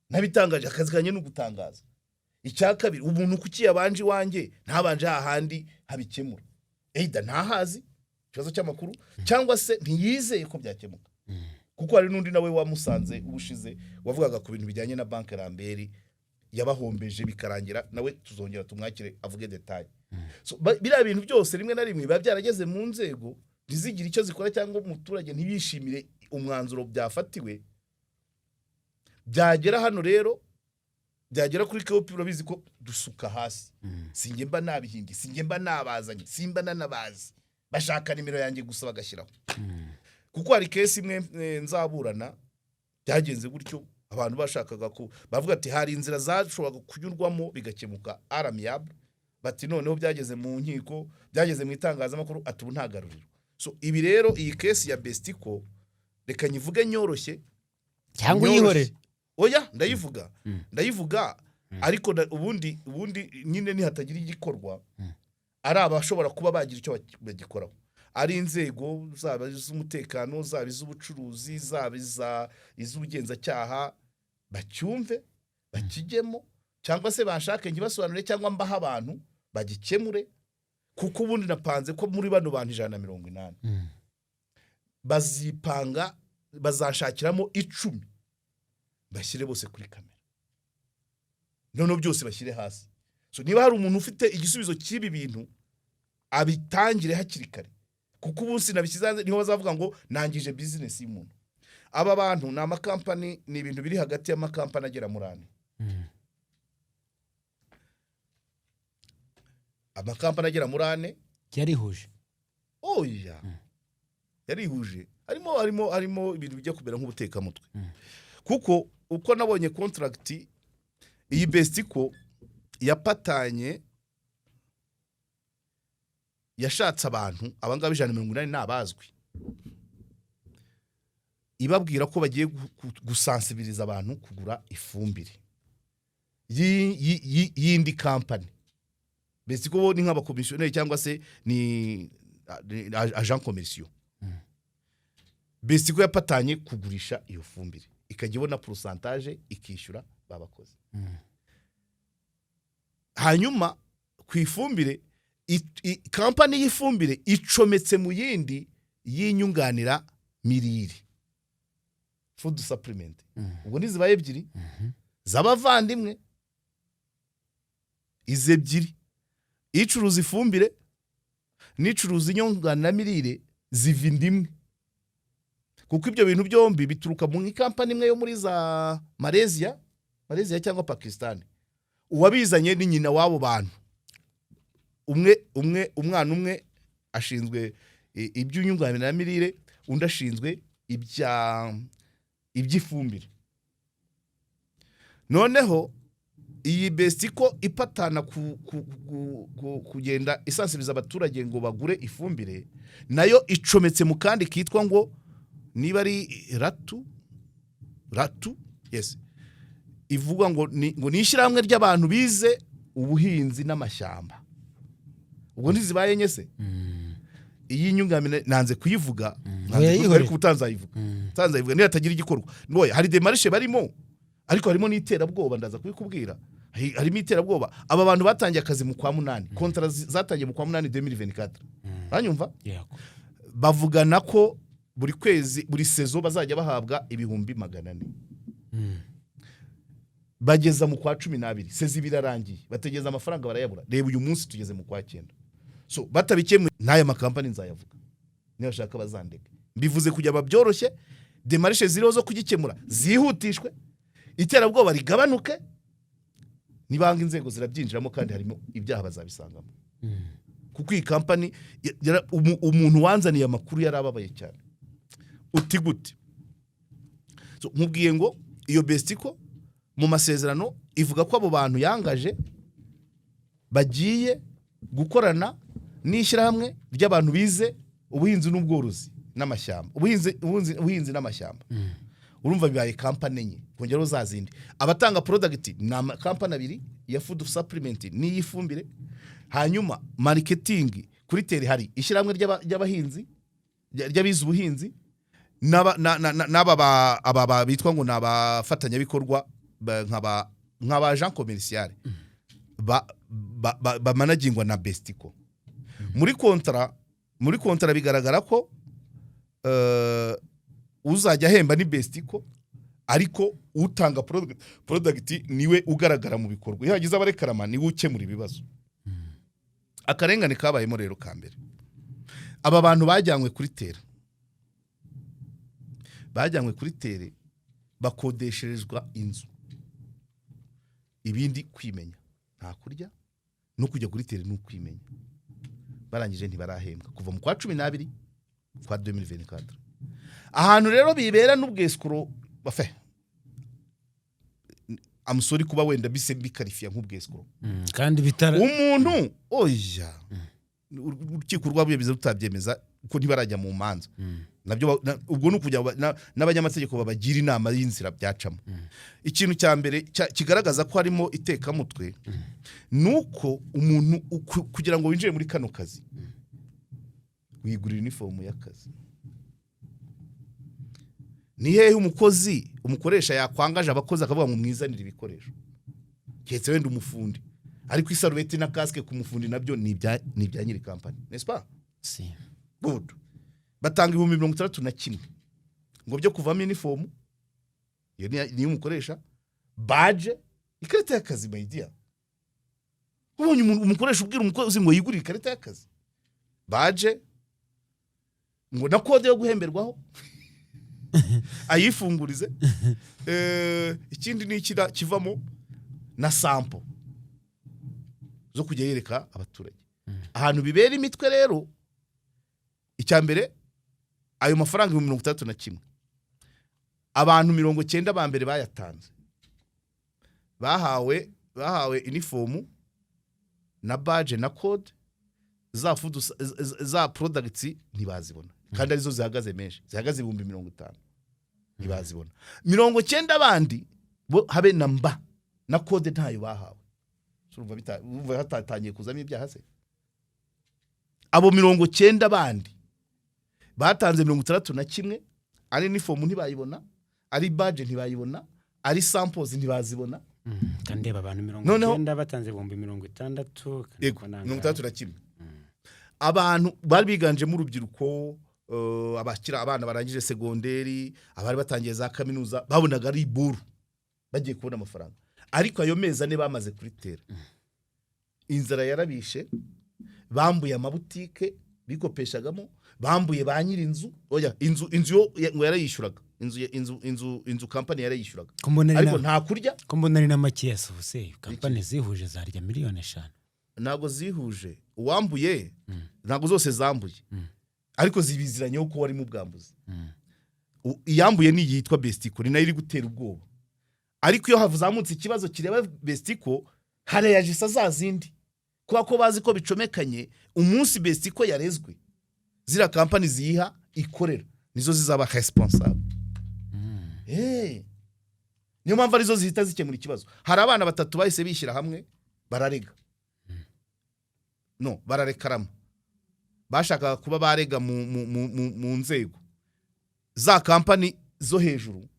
nabitangaje akazi kanjye no gutangaza icyakabiri umuntu kuki yabanje wanjye ntabanje ahandi habikemura ntahazi ikibazo cy'amakuru cyangwa se ntiyizeye ko byakemuka kuko hari n'undi nawe wamusanze ubushize wavugaga ku bintu bijyanye na banke Lambert yabahombeje bikarangira nawe tuzongera tumwakire avuge detail so biriya bintu byose rimwe na rimwe biba byarageze mu nzego ntizigire icyo zikora cyangwa umuturage ntibishimire umwanzuro byafatiwe byagera hano rero byagera kuri KOP urabizi ko dusuka hasi singe mba nabihingi singe mba nabazanye simba nanabazi bashaka nimero yanjye gusa bagashyiraho kuko hari case imwe nzaburana byagenze gutyo abantu bashakaga ko bavuga ati hari inzira zashoboraga kunyurwamo bigakemuka aramiyable bati noneho byageze mu nkiko byageze mu itangazamakuru atubu ntagaruriro so ibi rero iyi case ya Bestico reka nyivuge nyoroshye cyangwa yihore oya ndayivuga ariko ubundi nyine nihatagira igikorwa ari abashobora kuba bagira icyo bagikoraho ari inzego zaba iz'umutekano zaba iz'ubucuruzi zaba iz'ubugenzacyaha bacyumve bakijyemo cyangwa se bashake ngibasobanure cyangwa mbaha abantu bagikemure kuko ubundi napanze ko muri bano bantu 180 bazipanga bazashakiramo 10 bashyire bose kuri kamera none byose bashyire hasi. So niba hari umuntu ufite igisubizo cy'ibi bintu abitangire hakiri kare kuko ubu sinabishyize niho bazavuga ngo nangije business y'umuntu. Aba bantu na amakampani ni ibintu biri hagati y'amakampani agera muri 4. Amakampani agera muri 4 yarihuje. Oya. Yarihuje. Harimo ibintu bijya kumera nk'ubutekamutwe. Kuko uko nabonye contract iyi Bestico yapatanye yashatse abantu abangaba 180 nabazwi ibabwira ko bagiye gusansibiriza abantu kugura ifumbire yindi company. Bestico ni nk'abakomisiyoneri cyangwa se ni agent commercial. Bestico yapatanye kugurisha iyo fumbire ikajya ibona pourcentage ikishyura babakoze. Hanyuma ku ifumbire company y'ifumbire icometse mu yindi yinyunganira mirire food supplement. Ubwo nizibaye ebyiri zabavandimwe izebyiri icuruza ifumbire n'icuruza inyunganira mirire zivindimwe kuko ibyo bintu byombi bituruka mu company imwe yo muri za Malaysia cyangwa Pakistan. Uwabizanye ni nyina wabo bantu umwana umwe ashinzwe iby'unyunganira mirire undi ashinzwe iby'ifumbire. Noneho iyi Bestico ipatana kugenda isansibiriza abaturage ngo bagure ifumbire nayo icometse mu kandi kitwa ngo niba ari ratu yes ivuga ngo nishiramwe ry'abantu bize ubuhinzi n'amashyamba. Ubwo ntizibaye nyese iyi nyungamine nanze kuyivuga ariko utanzayivuga niyo atagira igikorwa. Ngoya hari demarishe barimo ariko harimo n'iterabwoba ndaza kubikubwira. Harimo iterabwoba. Aba bantu batangiye akazi mu kwa 8 kontra zatangiye mu kwa 8 2024. Banyumva bavugana ko buri kwezi buri sezo bazajya bahabwa 400,000. Bageza mu kwa 12 sezi birarangiye bategeza amafaranga barayabura. Reba uyu munsi tugeze mu kwa 9. So batabikemwe n'aya makampani nzayavuga niyo shaka bazandeka mbivuze kujya babyoroshye demarishe ziriho zo kugikemura zihutishwe iterabwoba rigabanuke nibanga inzego zirabyinjiramo kandi harimo ibyaha bazabisangamo. Kuko iyi company umuntu wanzaniye amakuru yarababaye cyane uti gute. So nkubwiye ngo iyo Bestico mu masezerano ivuga ko abo bantu yangaje bagiye gukorana n'ishyirahamwe ry'abantu bize ubuhinzi n'ubworozi n'amashyamba ubuhinzi n'amashyamba. Urumva bibaye company enye kongeraho zazindi abatanga product na company 2 ya food supplement n'iyifumbire. Hanyuma marketing kuri teri hari ishyirahamwe ry'abahinzi ry'abize ubuhinzi n'aba bitwa ngo nabafatanya bikorwa nk'aba agent commercial ba managingwa na Bestico. Muri kontra bigaragara ko uzajya ahemba ni Bestico ariko utanga product niwe ugaragara mu bikorwa. Iyo hagize abarekarama niwe ukemura ibibazo. Akarengane kabayemo rero kambere aba bantu bajyanywe kuri tere bakodesherezwa inzu ibindi kwimenya nta kurya no kujya kuri tere no kwimenya. Barangije ntibarahembwa kuva mu kwa 12 kwa 2024. Ahantu rero bibera n'ubwescro bafe amusori kuba wenda bise bikarifiya nk'ubwescro kandi bitara umuntu oya urukiko rwabuye bize rutabyemeza uko ntibarajya mu manza nabyo ubwo n'ukujya n'abanyamategeko babagira inama y'inzira byacamo. Ikintu cya mbere kigaragaza ko harimo itekamutwe nuko umuntu kugira ngo winjire muri kano kazi wigurira uniform y'akazi. Ni hehe umukoresha yakwangaje abakozi akavuga ngo mwizanire ibikoresho, ketse wenda umufundi, ariko isarubeti na casque ku mufundi nabyo ni ibya nyiri company, n'est-ce pas? Si. Good. Batanga 61,000 ngo byo kuvamo uniform, iyo ni umukoresha, badge, ikarita y'akazi my dear. Ubonye umukoresha ubwira umukozi ngo yigurire ikarita y'akazi, badge, ngo na kode yo guhemberwaho ayifungurize. Ikindi ni ikira kivamo na sample zo kujya yereka abaturage ahantu bibera imitwe. Rero icyambere ayo mafaranga 61,000 abantu 90 ba mbere bayatanze bahawe uniform na badge na code za products ntibazibona, kandi arizo zihagaze menshi, zihagaze 50,000 ntibazibona. 90 bandi bo habe namba na code ntayo bahawe. Urumva hatatangiye kuzamo ibyaha se. Abo 90 bandi batanze 61, ari uniform ntibayibona, ari badge ntibayibona, ari samples ntibazibona. Kandi abantu 90 batanze 60,000 61. Abantu bari biganje mu rubyiruko, abakira abana barangije segonderi, abari batangiye za kaminuza, babonaga ari buru bagiye kubona amafaranga. Ariko ayo meza ne bamaze kuritera, inzara yarabishe, bambuye amabutike bikopeshagamo, bambuye ba nyiri inzu. Oya, inzu ngo yarayishuraga, inzu company yarayishuraga, ariko nta kurya. Ko mbona ari na make yasubuse company zihuje zarya miliyoni 5. Nago zihuje, uwambuye nago zose zambuye, ariko zibiziranye uko wari mu bwambuzi. Iyambuye ni yitwa Bestico, ni nayo iri gutera ubwoba. Ariko iyo havuzamutse ikibazo kireba Bestico, harayajisa zazindi, kuba ko bazi ko bicomekanye. Umunsi Bestico yarezwe, zira company ziyiha ikorera nizo zizaba responsable. Niyo mpamvu arizo zihita zikemura ikibazo. Hari abana 3 bahise bishyira hamwe bararega, bararekarama, bashaka kuba barega mu nzego za company zo hejuru,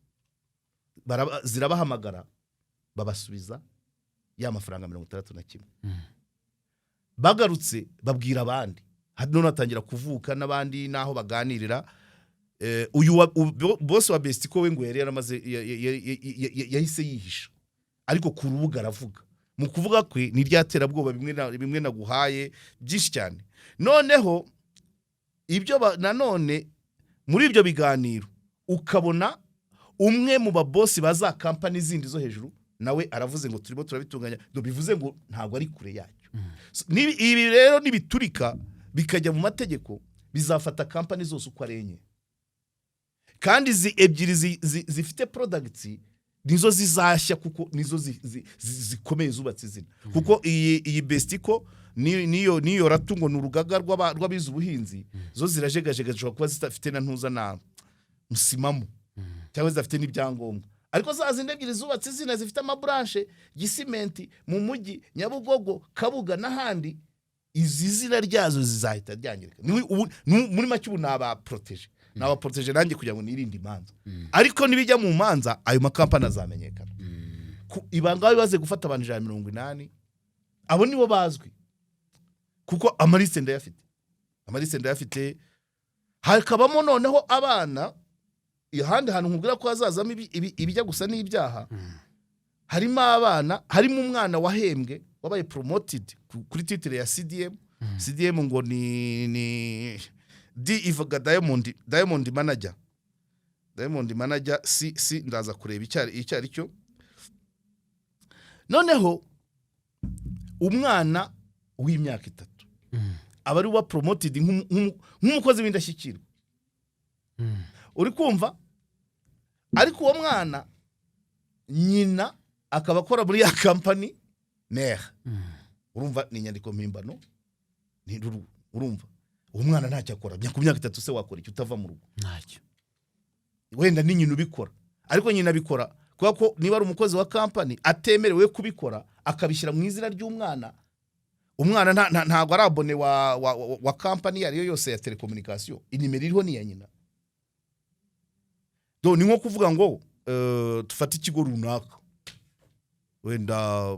zirabahamagara babasubiza ya mafaranga 61. Bagarutse babwira abandi, none atangira kuvuka n'abandi naho baganirira. Uyu boss wa Bestico we ngo yari yaramaze yahise yihisha, ariko ku rubuga aravuga. Mu kuvuga kwe ni ryatera bwoba bimwe naguhaye byinshi cyane. Noneho ibyo nanone muri ibyo biganiro ukabona umwe mu babosi baza company zindi zo hejuru nawe aravuze ngo turimo turabitunganya, bivuze ngo ntago ari kure yacyo. Ibi rero nibiturika bikajya mu mategeko, bizafata company zose uko arenye, kandi ebyiri zifite products nizo zizashya, kuko nizo zikomeye zubatse izina. Kuko iyi Bestico niyo ratungo n'urugaga rw'abize ubuhinzi, zo zirajegajega kuba zitafite na ntuza na musimamo, cyangwa zidafite n'ibyangombwa. Ariko za zindi ebyiri zubatse izina zifite amabranche gisimenti mu mujyi Nyabugogo, Kabuga n'ahandi, izi zina ryazo zizahita ryangirika. Muri make ubu naba protege nanjye kugira ngo nirinde imanza. Ariko nibijya mu manza ayo makampani azamenyekana. Ibanga bibaze gufata abantu 180, abo nibo bazwi, kuko amaliste ndayafite. Hakabamo noneho abana ihandi hantu nkubwira ko hazazamo ibijya gusa n'ibyaha. Harimo abana, harimo umwana wahembwe wabaye promoted kuri titre ya CDM ngo ni ivuga Diamond manager si ndaza kureba icyari cyo. Noneho umwana w'imyaka 3 abari wa promoted nk'umukozi w'indashyikirwa, uri kumva. Ariko uwo mwana nyina akaba akora muri ya company NER. Urumva ni nyandiko mpimbano, urumva umwana ntacyo akora. Ku myaka 3 se wakora icyo utava mu rugo? Ntacyo. Wenda ni nyina ubikora, ariko nyina abikora kuko niba ari umukozi wa company atemerewe kubikora, akabishyira mu izina ry'umwana, umwana ntabwo ari abone wa kampani iyo ariyo yose ya telekomunikasiyo, inimero iriho ni iya nyina. Ni nko kuvuga ngo tufate ikigo runaka wenda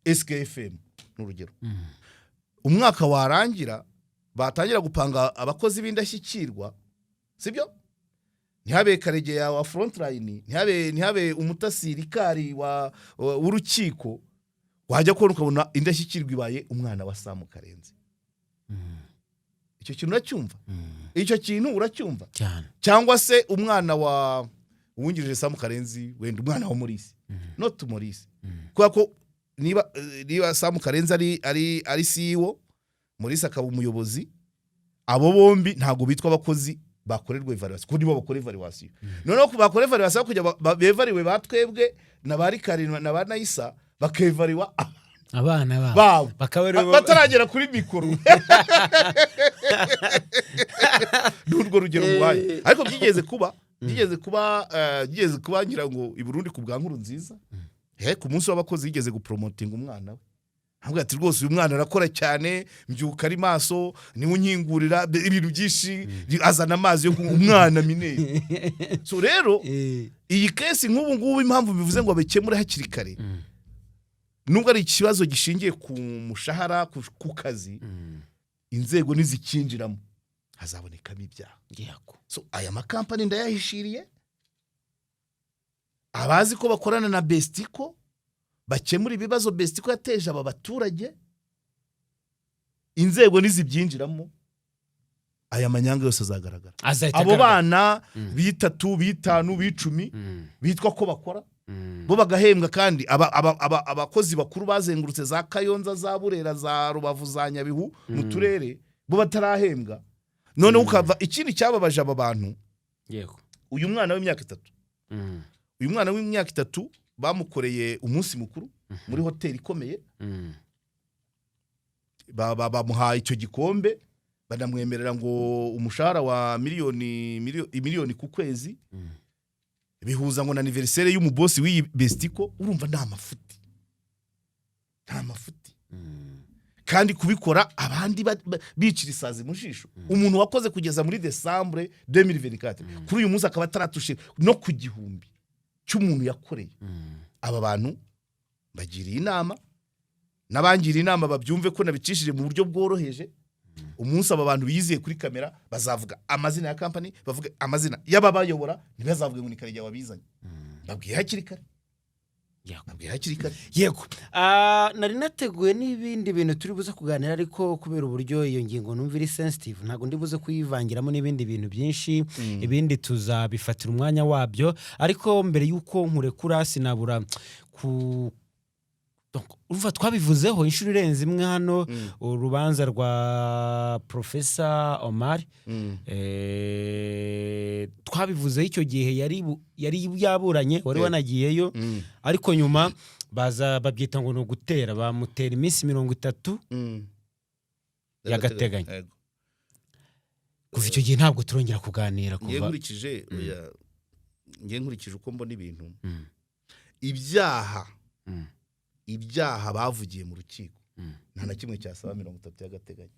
SKFM n'urugero, umwaka warangira batangira gupanga abakozi b'indashyikirwa, sibyo? Ntihabe Karegeya wa frontline, ntihabe umutasirikari w'urukiko, wajya kubona ukabona indashyikirwa ibaye umwana wa Sam Karenzi. Icyo kintu uracyumva? Icyo kintu uracyumva? Cyangwa se umwana wa uwungirije Sam Karenzi, wenda umwana wa Maurice, not Maurice. Kubera ko niba Sam Karenzi ari CEO, Maurice akaba umuyobozi, abo bombi ntago bitwa abakozi bakorerwa evaluation, kuko nibo bakora evaluation. Noneho bakora evaluation kujya bevariwe batwebwe na bari Karina na banayisa bakevariwa abana babo bataragera kuri mikoro. N'urwo rugero mubaye, ariko byigeze kuba ngira ngo i Burundi ku bwa Nkuru Nziza, ku munsi w'abakozi yigeze gupromoting umwana we. Ntabwo ati rwose uyu mwana arakora cyane, mbyuka ari maso, niwe unkingurira ibintu byinshi, azana amazi yo umwana mineye. So rero iyi case nk'ubu ngubu impamvu bivuze ngo abekemure hakiri kare, nubwo ari ikibazo gishingiye ku mushahara, ku kazi, inzego nizikinjiramo hazabonekamo ibyaha. So aya makampani ndayahishiriye, abazi ko bakorana na Bestico bakemura ibibazo Bestico yateje aba baturage, inzego nizibyinjiramo aya manyanga yose azagaragara. Abo bana bitatu, bitanu, bicumi bitwa ko bakora, bo bagahembwa, kandi abakozi bakuru bazengurutse za Kayonza, za Burera, za Rubavu, za Nyabihu mu turere, bo batarahembwa. None ukava ikindi cyababaje aba bantu. Uyu mwana w'imyaka 3, uyu mwana w'imyaka 3 bamukoreye umunsi mukuru muri hoteli ikomeye, bamuhaye icyo gikombe, banamwemerera ngo umushahara wa miliyoni ku kwezi, bihuza ngo na anniversaire y'umubosi w'iyi Bestico. Urumva nta mafuti, kandi kubikora abandi bicira isazi mu jisho. Umuntu wakoze kugeza muri Decembre 2024 kuri uyu munsi akaba ataratushira no ku gihumbi cy'umuntu yakoreye. Aba bantu bagiriye inama, n'abangiriye inama babyumve ko nabicishije mu buryo bworoheje. Umunsi aba bantu biyiziye kuri kamera bazavuga amazina ya company, bavuga amazina y'ababayobora, ntibazavuge ngo ni Karegeya wabizanye. Babwiye hakiri kare. Yego, nari nateguye n'ibindi bintu turi buze kuganira, ariko kubera uburyo iyo ngingo numva iri sensitive, ntago ndi buze kuyivangiramo n'ibindi bintu byinshi. Ibindi tuzabifatira umwanya wabyo, ariko mbere yuko nkurekura sinabura urumva twabivuzeho inshuro irenze imwe hano, urubanza rwa Professor Omar, twabivuzeho icyo gihe yari yaburanye, wari wanagiyeyo, ariko nyuma baza babyita ngo no gutera, bamutera iminsi 30 y'agateganyo. Kuva icyo gihe ntabwo turongera kuganira. Kuva nkurikije uko mbona ibintu, ibyaha bavugiye mu rukiko nta na kimwe cyasaba 30 y'agateganyo.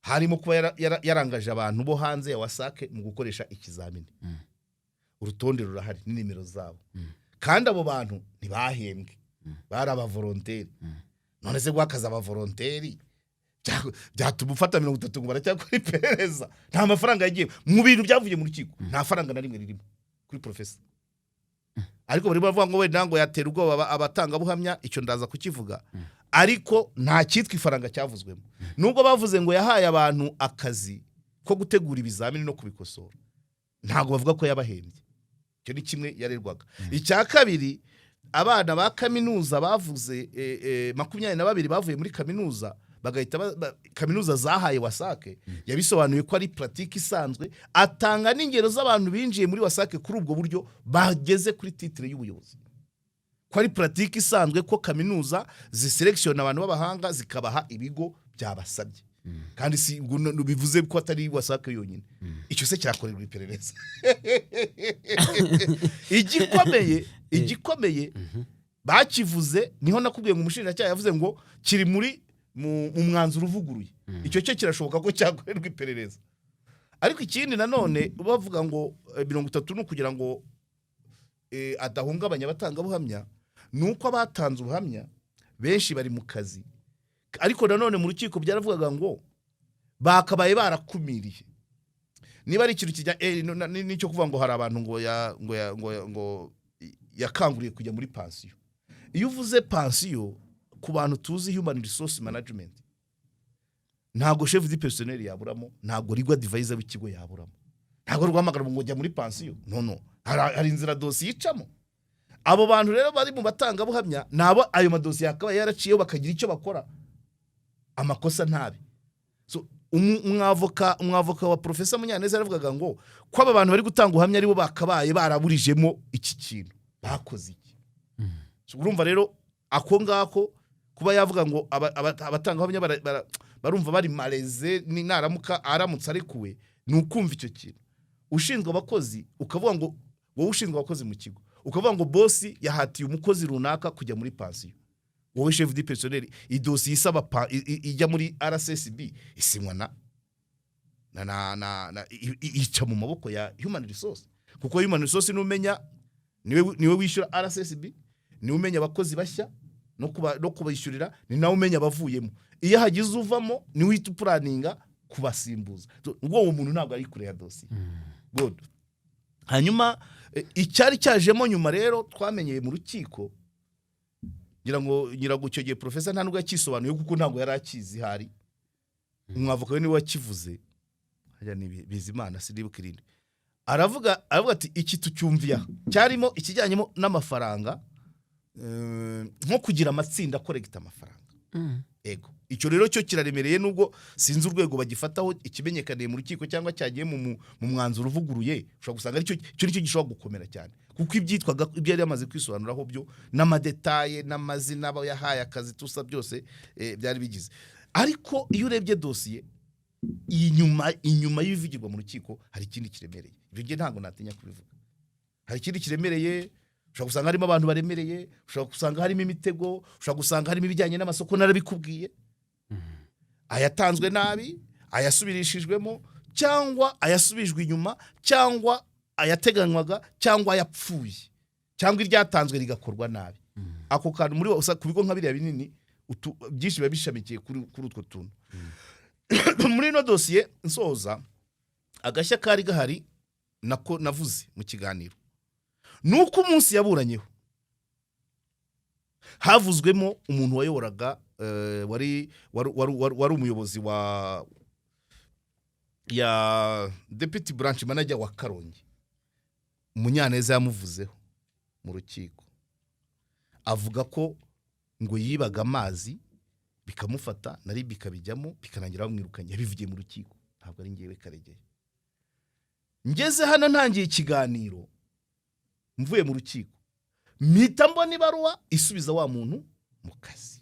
Harimo kuba yarangaje abantu bo hanze ya wasake mu gukoresha ikizamini. Urutonde rurahari n'inimero zabo, kandi abo bantu ntibahembwe, bari abavolonteri. None se gwakaza abavolonteri byatuma ufata 30 ngo baracyakora iperereza? Nta mafaranga yagiye mu bintu byavuye mu rukiko, nta faranga na rimwe ririmo kuri Professor. Ariko bari bavuga ngo wenda ngo yatera ubwoba abatanga buhamya, icyo ndaza kukivuga, ariko nta cyitwa ifaranga cyavuzwemo. Nubwo bavuze ngo yahaye abantu akazi ko gutegura ibizamini no kubikosora, ntago bavuga ko yabahembye. Icyo ni kimwe yarerwaga. Icya kabiri, abana ba kaminuza bavuze 22 bavuye muri kaminuza, bagahita kaminuza zahaye wasake, yabisobanuye ko ari pratique isanzwe, atanga n'ingero z'abantu binjiye muri wasake kuri ubwo buryo bageze kuri titre y'ubuyobozi, ko ari pratique isanzwe ko kaminuza ziselection abantu b'abahanga zikabaha ibigo byabasabye. Kandi si bivuze ko atari wasake yonyine. Icyo se cyakorerwa iperereza. Igikomeye bakivuze niho nakubwiye ngo umushinjacyaha yavuze ngo kiri muri mu mwanzuro uvuguruye icyo cyo kirashoboka ko cyakorerwa iperereza. Ariko ikindi nanone bavuga ngo 30 no kugira ngo adahungabanya abatangabuhamya nuko abatanze ubuhamya benshi bari mu kazi, ariko nanone mu rukiko byaravugaga ngo bakabaye barakumiriye. Niba ari ikintu kijya n'icyo kuvuga ngo hari abantu ngo yakanguriye kujya muri pansiyo. Iyo uvuze pansiyo ku bantu tuzi human resource management, ntago chef du personnel yaburamo, ntago rigwa advisor w'ikigo yaburamo, ntago rwamagara ngo njya muri pansiyo. No, hari inzira dossier yicamo. Abo bantu rero bari mu batanga buhamya nabo ayo madosiye akaba yaraciyeho bakagira icyo bakora, amakosa ntabe. So umwavoka wa Professor Munyaneza yaravugaga ngo ko aba bantu bari gutanga uhamya aribo bakabaye baraburijemo iki kintu bakoze iki. So urumva rero ako ngako kuba yavuga ngo abatanga uhamya barumva bari maleze ni naramuka aramutse arikuwe nukumva icyo kintu. Ushinzwe abakozi ukavuga ngo wowe ushinzwe abakozi mu kigo ukavuga ngo boss yahatiye umukozi runaka kujya muri pansiyo, wowe chef du personnel idosi isaba ijya muri RSSB isimwa na ica mu maboko ya human resource, kuko human resource numenya niwe wishyura RSSB, niwe umenya abakozi bashya no kubishyurira, ni nawe umenya abavuyemo. Iyo hagize uvamo ni uhita planinga kubasimbuza. Ubwo uwo muntu ntabwo ari kure ya dossier. Good. Hanyuma icyari cyajemo nyuma rero twamenyeye mu rukiko, ngira ngo icyo gihe Professor nta nubwo yakisobanuye kuko ntabwo yari akizi hari. Umwavoka we niwe wakivuze. Hajya ni Bizimana Sidibukirinde. Aravuga ati iki tucyumviya cyarimo ikijyanyemo n'amafaranga, nko kugira amatsinda korekita amafaranga. Ego icyo rero cyo kiraremereye nubwo sinzi urwego bagifataho ikimenyekaniye mu rukiko cyangwa cyagiye mu mwanzuro uvuguruye, ushobora gusanga ari cyo gishobora gukomera cyane kuko ibyitwaga ibyo yari yamaze kwisobanuraho byo n'amadetaye n'amazina aba yahaye akazi tusa byose byari bigize. Ariko iyo urebye dossier inyuma y'ibivugirwa mu rukiko hari ikindi kiremereye. Ibyo ntabwo natinya kubivuga. Hari ikindi kiremereye, ushobora gusanga harimo abantu baremereye, ushobora gusanga harimo imitego, ushobora gusanga harimo ibijyanye n'amasoko narabikubwiye, ayatanzwe nabi, ayasubirishijwemo, cyangwa ayasubijwe inyuma, cyangwa ayateganywaga, cyangwa yapfuye, cyangwa iryatanzwe rigakorwa nabi. Ako kantu muri wose ku bigo nka biriya binini byinshi biba bishamikiye kuri utwo tuntu. Muri no dossier nsoza agashya kari gahari nako navuze mu kiganiro, nuko umunsi yaburanyeho havuzwemo umuntu wayoboraga wari umuyobozi ya deputy branch manager wa Karongi. Munyaneza yamuvuzeho mu rukiko avuga ko ngo yibaga amazi bikamufata nari bikabijyamo bikanangira bamwirukanye. Yabivugiye mu rukiko, ntabwo ari ngewe Karegeye. Ngeze hano ntangiye ikiganiro mvuye mu rukiko mpita mbona ibaruwa isubiza wa muntu mu kazi.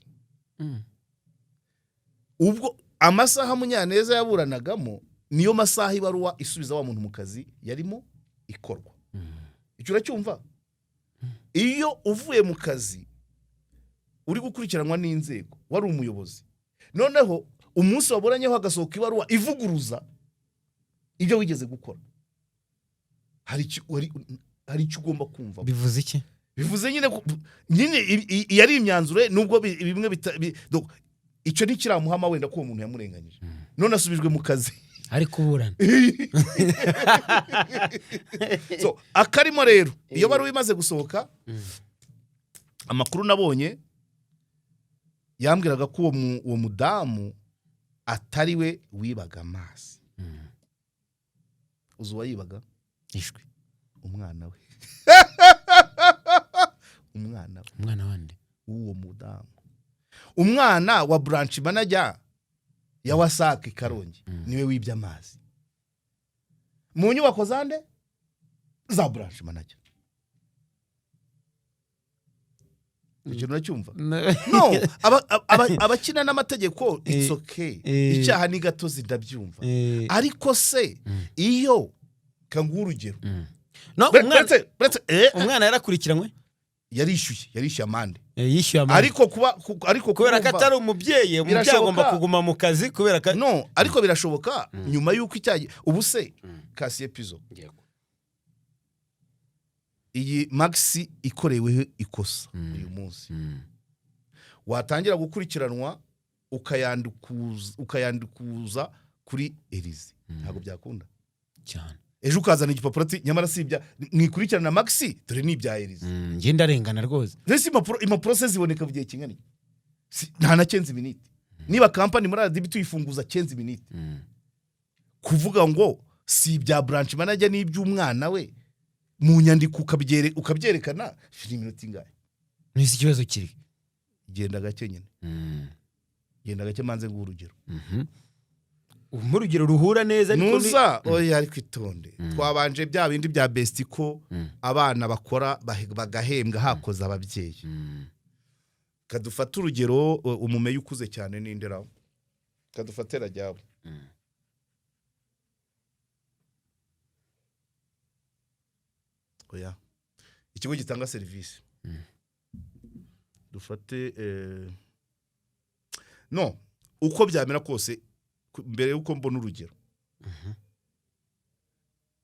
Ubwo amasaha Munyaneza yaburanagamo niyo masaha ibaruwa isubiza wa muntu mu kazi yarimo ikorwa. Icyo uracyumva? Iyo uvuye mu kazi uri gukurikiranwa n'inzego wari umuyobozi, noneho umunsi waburanyeho hagasohoka ibaruwa ivuguruza ibyo wigeze gukora, hari icyo ugomba kumva. Bivuze iki? Bivuze nyine yari imyanzuro nubwo bimwe icyo ni kiramuhama wenda ko uwo muntu yamurenganyije, none asubijwe mu kazi ari kuburana. So akarimo rero iyo bari bimaze gusohoka, amakuru nabonye yambwiraga ko uwo mudamu atari we wibaga amazi. Uzi uwayibaga? Ishwi umwana we. Umwana wande uwo mudamu, umwana wa branch manager ya Wasake Karongi niwe wibye amazi mu nyubako zande za branch manager. Icyo nacyumva. No, abakina n'amategeko it's okay, icyaha ni gatozi ndabyumva. Ariko se iyo kangu urugero no umwana yarakurikiranywe yarishyuye amande yishyuye amande ariko kubera ko atari umubyeyi agomba kuguma mu kazi kubera ko no ariko birashoboka nyuma y'uko icyaha ubu se Kasiye Pizo iyi Maxi ikoreweho ikosa uyu munsi watangira gukurikiranwa ukayandikuza kuri Elize ntabwo byakunda cyane ejo ukazana igipapuro ati nyamara sibya mwikurikirana Maxi dore ni ibya Elize ngenda arengana rwose rese impapuro se ziboneka mu gihe kingana nta na 15 minutes niba company muri RDB tuyifunguza 15 minutes kuvuga ngo si ibya branch manager ni iby'umwana we mu nyandiko ukabyerekana ni iminota ingahe nisi ikibazo kiri genda gake nyine genda gake manze ngurugero urugero ruhura neza ariko nuza oya ariko itonde twabanje bya bindi bya Bestico abana bakora bagahembwa hakoze ababyeyi kadufata urugero umumeyi ukuze cyane n'inderaho kadufatera ryabo oya ikigo gitanga serivisi dufate no uko byamera kose mbere yuko mbona urugero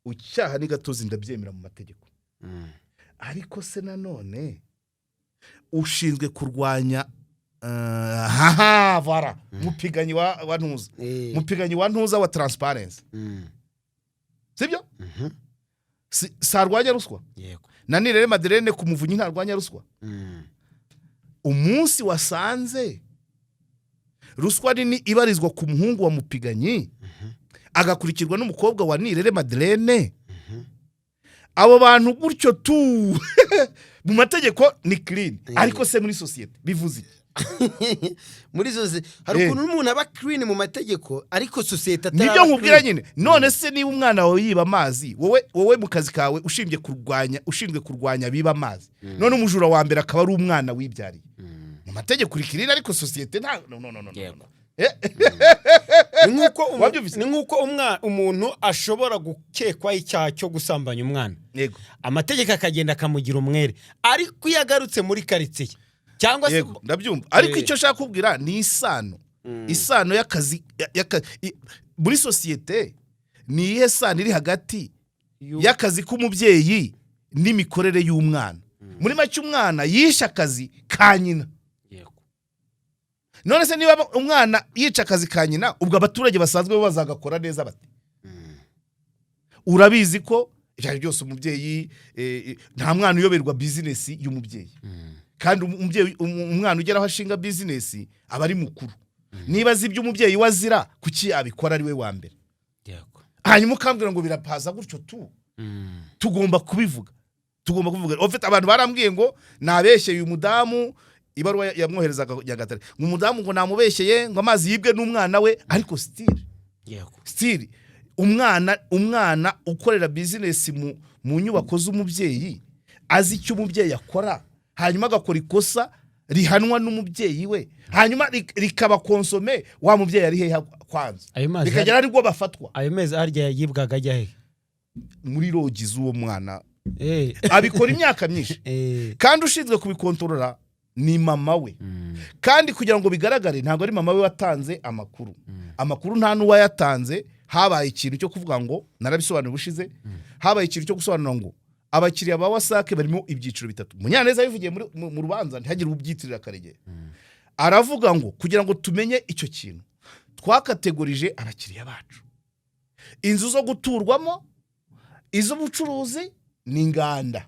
ucyaha ni gatozi ndabyemera mu mategeko ariko se nanone ushinzwe kurwanya vara mupiganyi wa ntuza mupiganyi wa ntuza wa transparency sibyo sarwanya ruswa yego na Nirere Madeleine ku Muvunyi ntarwanya ruswa umunsi wasanze ruswa nini ibarizwa ku muhungu wa mupiganyi agakurikirwa n'umukobwa wa Nirere Madeleine abo bantu gutyo tu mu mategeko ni clean ariko se muri societe bivuze muri zose hari ukuntu umuntu aba clean mu mategeko ariko societe atari nibyo nkubwira nyine none se niba umwana wawe yiba amazi wowe mu kazi kawe ushinzwe kurwanya biba amazi none umujura wa mbere akaba ari umwana wibyariye mu mategeko uri clean ariko societe nta no ni nkuko umuntu ashobora gukekwa icyaha cyo gusambanya umwana amategeko akagenda akamugira umwere ariko iyo agarutse muri quartier cyangwa se ndabyumva ariko icyo shaka kubwira ni isano y'akazi muri societe ni ihe sano iri hagati y'akazi k'umubyeyi n'imikorere y'umwana muri make umwana yisha akazi ka nyina none se niba umwana yica akazi ka nyina ubwo abaturage basanzwe bazagakora neza bati urabizi ko ibyo byose umubyeyi nta mwana uyoberwa business y'umubyeyi kandi umwana ugera aho ashinga business aba ari mukuru niba azi ibyo umubyeyi wazira kuki abikora ari we wa mbere hanyuma ukambwira ngo birapaza gutyo tugomba kubivuga ofite abantu barambwiye ngo nabeshyeye uyu mudamu ibaruwa yamwoherezaga Nyagatare umudamu ngo namubeshyeye ngo amazi yibwe n'umwana we ariko still umwana ukorera business mu nyubako z'umubyeyi azi icyo umubyeyi akora hanyuma agakora ikosa rihanwa n'umubyeyi we hanyuma rikaba konsome wa mubyeyi ari hehe kwanza bikagera ari rwo bafatwa ayo mezi harya yibwaga ajya he muri rogize uwo mwana abikora imyaka myinshi kandi ushinzwe kubikontorora ni mama we kandi kugira ngo bigaragare ntabwo ari mama we watanze amakuru nta n'uwa yatanze habaye ikintu cyo kuvuga ngo narabisobanura bushize habaye ikintu cyo gusobanura ngo abakiriya ba Wasake barimo ibyiciro bitatu Munyaneza yivugiye mu rubanza ntihagire ubyitirira Karegera aravuga ngo kugira ngo tumenye icyo kintu twakategorije abakiriya bacu inzu zo guturwamo iz'ubucuruzi n'inganda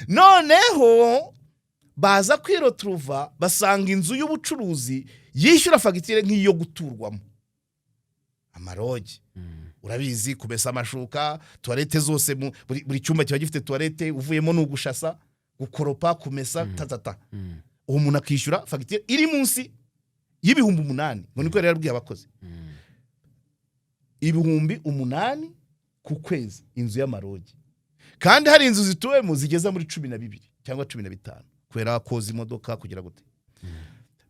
noneho baza kwirotruva basanga inzu y'ubucuruzi yishyura fagitire nk'iyo guturwamo amarogi urabizi kumesa amashuka toilette zose buri cyumba kiba gifite toilette uvuyemo n'ugushasa gukoropa kumesa tatata uwo muntu akishyura fagitire iri munsi y'ibihumbi 8 ngo niko yari yarabwiye abakozi ibihumbi 8 ku kwezi inzu y'amarogi kandi hari inzu zituwemo zigeza muri 12 cyangwa 15 kwera koza imodoka kugira gute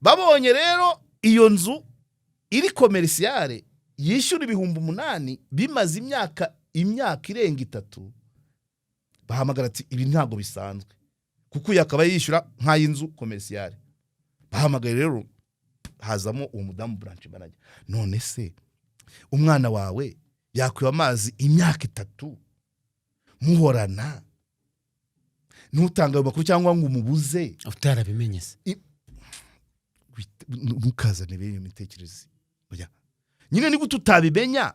babonye rero iyo nzu iri commerciale yishyura ibihumbi 8 bimaze imyaka irenga 3 bahamagara ati ibi ntago bisanzwe kuko yakaba yishyura nk'ay'inzu komersiyale. Bahamagaye rero hazamo uwo mudamu branch manager. None se umwana wawe yakwiba amazi imyaka 3 muhorana nutanga amakuru cyangwa ngo umubuze utarabimenye se nukazane bene imitekerereze. Oya nyine ni gute utabimenya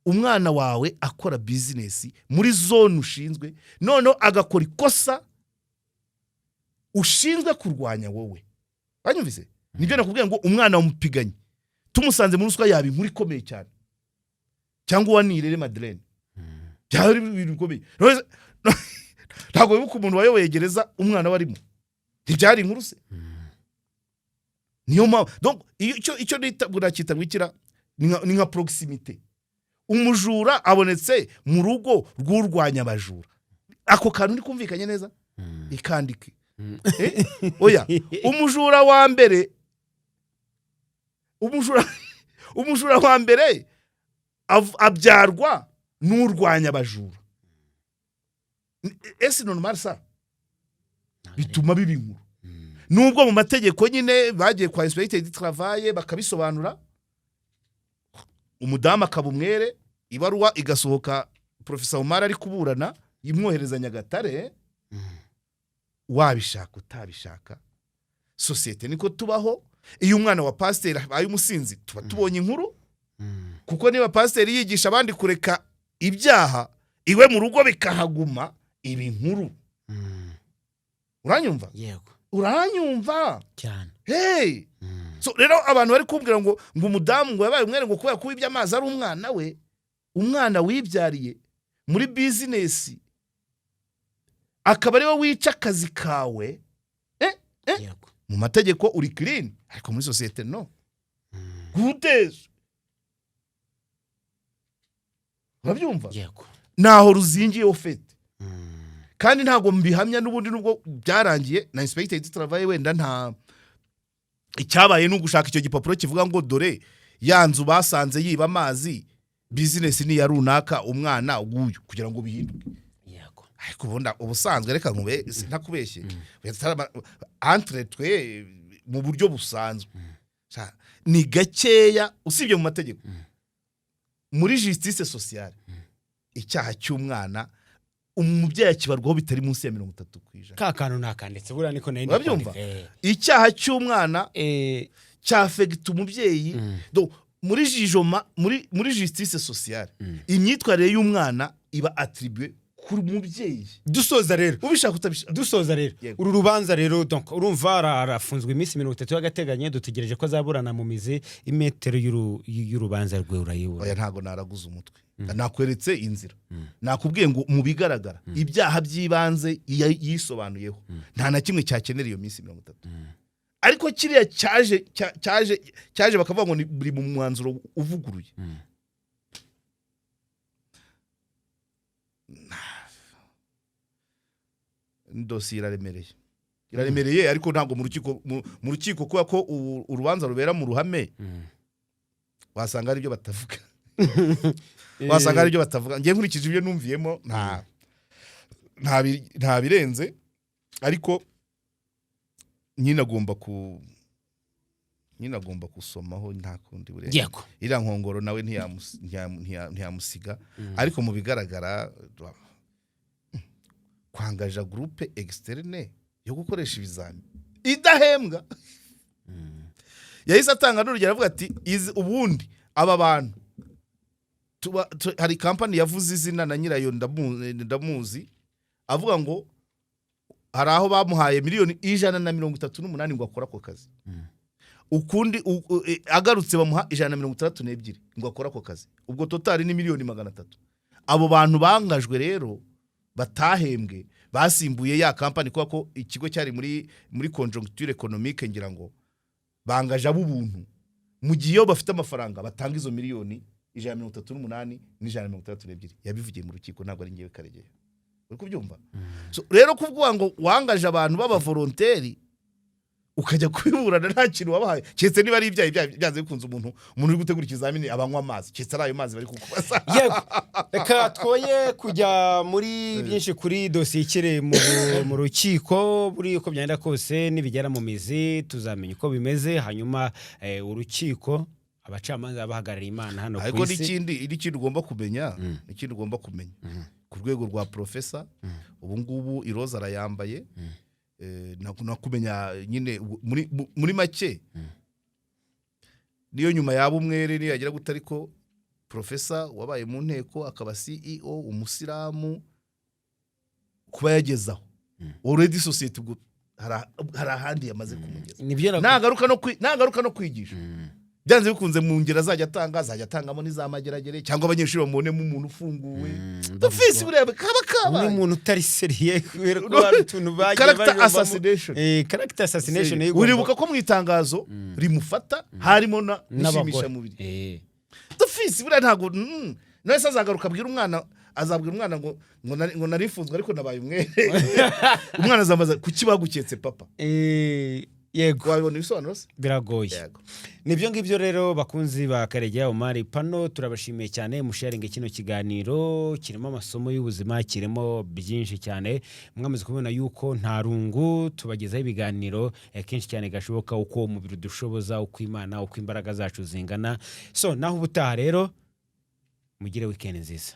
umwana wawe akora business muri zone ushinzwe none agakora ikosa ushinzwe kurwanya wowe. Banyumvise nibyo nakubwiye ngo umwana wamupiganye tumusanze muri ruswa yaba inkuru ikomeye cyane cyangwa wanirere Madeleine byari ibintu bikomeye. Ntabwo bibuka umuntu wayoboye gereza umwana warimo ntibyari inkuru se. Niyo donc icyo nita bwikira ni nka proximité. Umujura abonetse mu rugo rw'urwanya abajura, ako kantu ndi kumvikanye neza ikandike. Oya umujura wa mbere abyarwa n'urwanya abajura. Ese normal ça bituma bibinkuru. Nubwo mu mategeko nyine bagiye kwa inspecteur du travail bakabisobanura, umudamu akabumwere, ibaruwa igasohoka Professor Omar ari kuburana imwohereza Nyagatare. Wabishaka utabishaka societe niko tubaho. Iyo umwana wa pasteur abaye umusinzi tuba tubonye inkuru, kuko niba pasteur yigisha abandi kureka ibyaha iwe mu rugo bikahaguma ibi nkuru. Uranyumva? Yego. Uranyumva cyane. Hey. So rero abantu bari kumbwira ngo umudamu ngo yabaye umwere ngo kubera kubibya amazi ari umwana we, umwana wibyariye muri business akaba ariwe wica akazi kawe. Yego. Mu mategeko uri clean ariko muri societe no. Guteze. Urabyumva? Yego. Naho ruzingiye ofete. Kandi ntago mbihamya n'ubundi nubwo byarangiye na inspector du travail wenda nta icyabaye no gushaka icyo gipapuro kivuga ngo dore yanzu basanze yiba amazi business ni ya runaka umwana uguyu kugira ngo bihinduke. Yego. Ariko bonda ubusanzwe reka nkube ntakubeshye. Entre twe mu buryo busanzwe. Ni gakeya usibye mu mategeko. Muri justice sociale icyaha cy'umwana umubyeyi kibarwaho bitari munsi ya 30%. Ka kantu nakanditse bura niko nari ndabyumva. Icyaha cy'umwana cyafegita umubyeyi. Donc muri jijoma muri justice sociale imyitwarire y'umwana iba attribué kuri mubyeyi. Dusoza rero ubishaka utabishaka dusoza rero uru rubanza rero donc urumva arafunzwe iminsi 30 y'agateganya dutegereje ko azaburana mu mizi imetero y'urubanza rwe urayibona. Oya ntago naraguze umutwe. Nakweretse inzira. Nakubwiye ngo mu bigaragara ibyaha by'ibanze yisobanuyeho nta na kimwe cyakenera iyo minsi 30. Ariko kiriya cyaje bakavuga ngo ni buri mu mwanzuro uvuguruye. Dossier iraremereye ariko ntabwo mu rukiko kuba ko urubanza rubera mu ruhame wasanga ari byo batavuga. Wasanga ari byo batavuga. Ngiye nkurikije ibyo numviyemo nta birenze ariko nyina agomba kusomaho nta kundi burenze. Yego. Ira nkongoro nawe ntiyamusiga ariko mu bigaragara kwangaja groupe externe yo gukoresha ibizami idahembwa. Yahise atanga n'urugero avuga ati ubundi aba bantu hari company yavuze izina na nyirayo ndamuzi avuga ngo hari aho bamuhaye miliyoni 138 ngo akora ako kazi. Ukundi agarutse bamuha 132 ngo akora ako kazi. Ubwo total ni miliyoni 300. Abo bantu bangajwe rero batahembwe basimbuye ya company ko ikigo cyari muri conjoncture économique ngira ngo bangaje abubuntu mu gihe yo bafite amafaranga batanga izo miliyoni 138 n'132 yabivugiye mu rukiko ntabwo ari ngiye karegeye. Uri kubyumva? So rero kuvuga ngo wangaje abantu baba volontaire ukajya kubiburana nta kintu wabahaye cyetse niba ari ibyayi byanze bikunze umuntu uri gutegura ikizamini abanywa amazi cyetse ari ayo mazi bari kukubaza. yego reka twoye kujya muri byinshi kuri dosiye ikiri mu rukiko buri uko byagenda kose nibigera mu mizi tuzamenya uko bimeze hanyuma urukiko abacamanza bahagarariye Imana hano ku isi. Ariko n'ikindi ugomba kumenya ku rwego rwa profesa ubu ngubu iroza arayambaye nakumenya nyine muri make niyo nyuma yaba umwere ni yagira gute ariko profesa wabaye mu nteko akaba CEO umusilamu kuba yagezaho already society hari ahandi yamaze kumugeza nagaruka no kwigisha byanze bikunze mu ngera azajya atangamo n'izamageragere cyangwa abanyeshuri bamubonemo umuntu ufunguwe dufisi burebe kaba umuntu utari seriye kubera ko hari utuntu bagiye character assassination uribuka ko mu itangazo rimufata harimo n'ishimisha mubiri dufisi burebe ntago nese azagaruka azabwira umwana ngo narifunzwe ariko nabaye umwere umwana azamaza kuki baguketse papa yego wabibona ibisobanuro se biragoye nibyo ngibyo rero bakunzi ba Karegeya Omar Pano turabashimiye cyane musharinge kino kiganiro kirimo amasomo y'ubuzima kirimo byinshi cyane mwamaze kubona yuko nta rungu tubagezaho ibiganiro kenshi cyane gashoboka uko umubiri dushoboza uko Imana uko imbaraga zacu zingana so naho ubutaha rero mugire weekend nziza.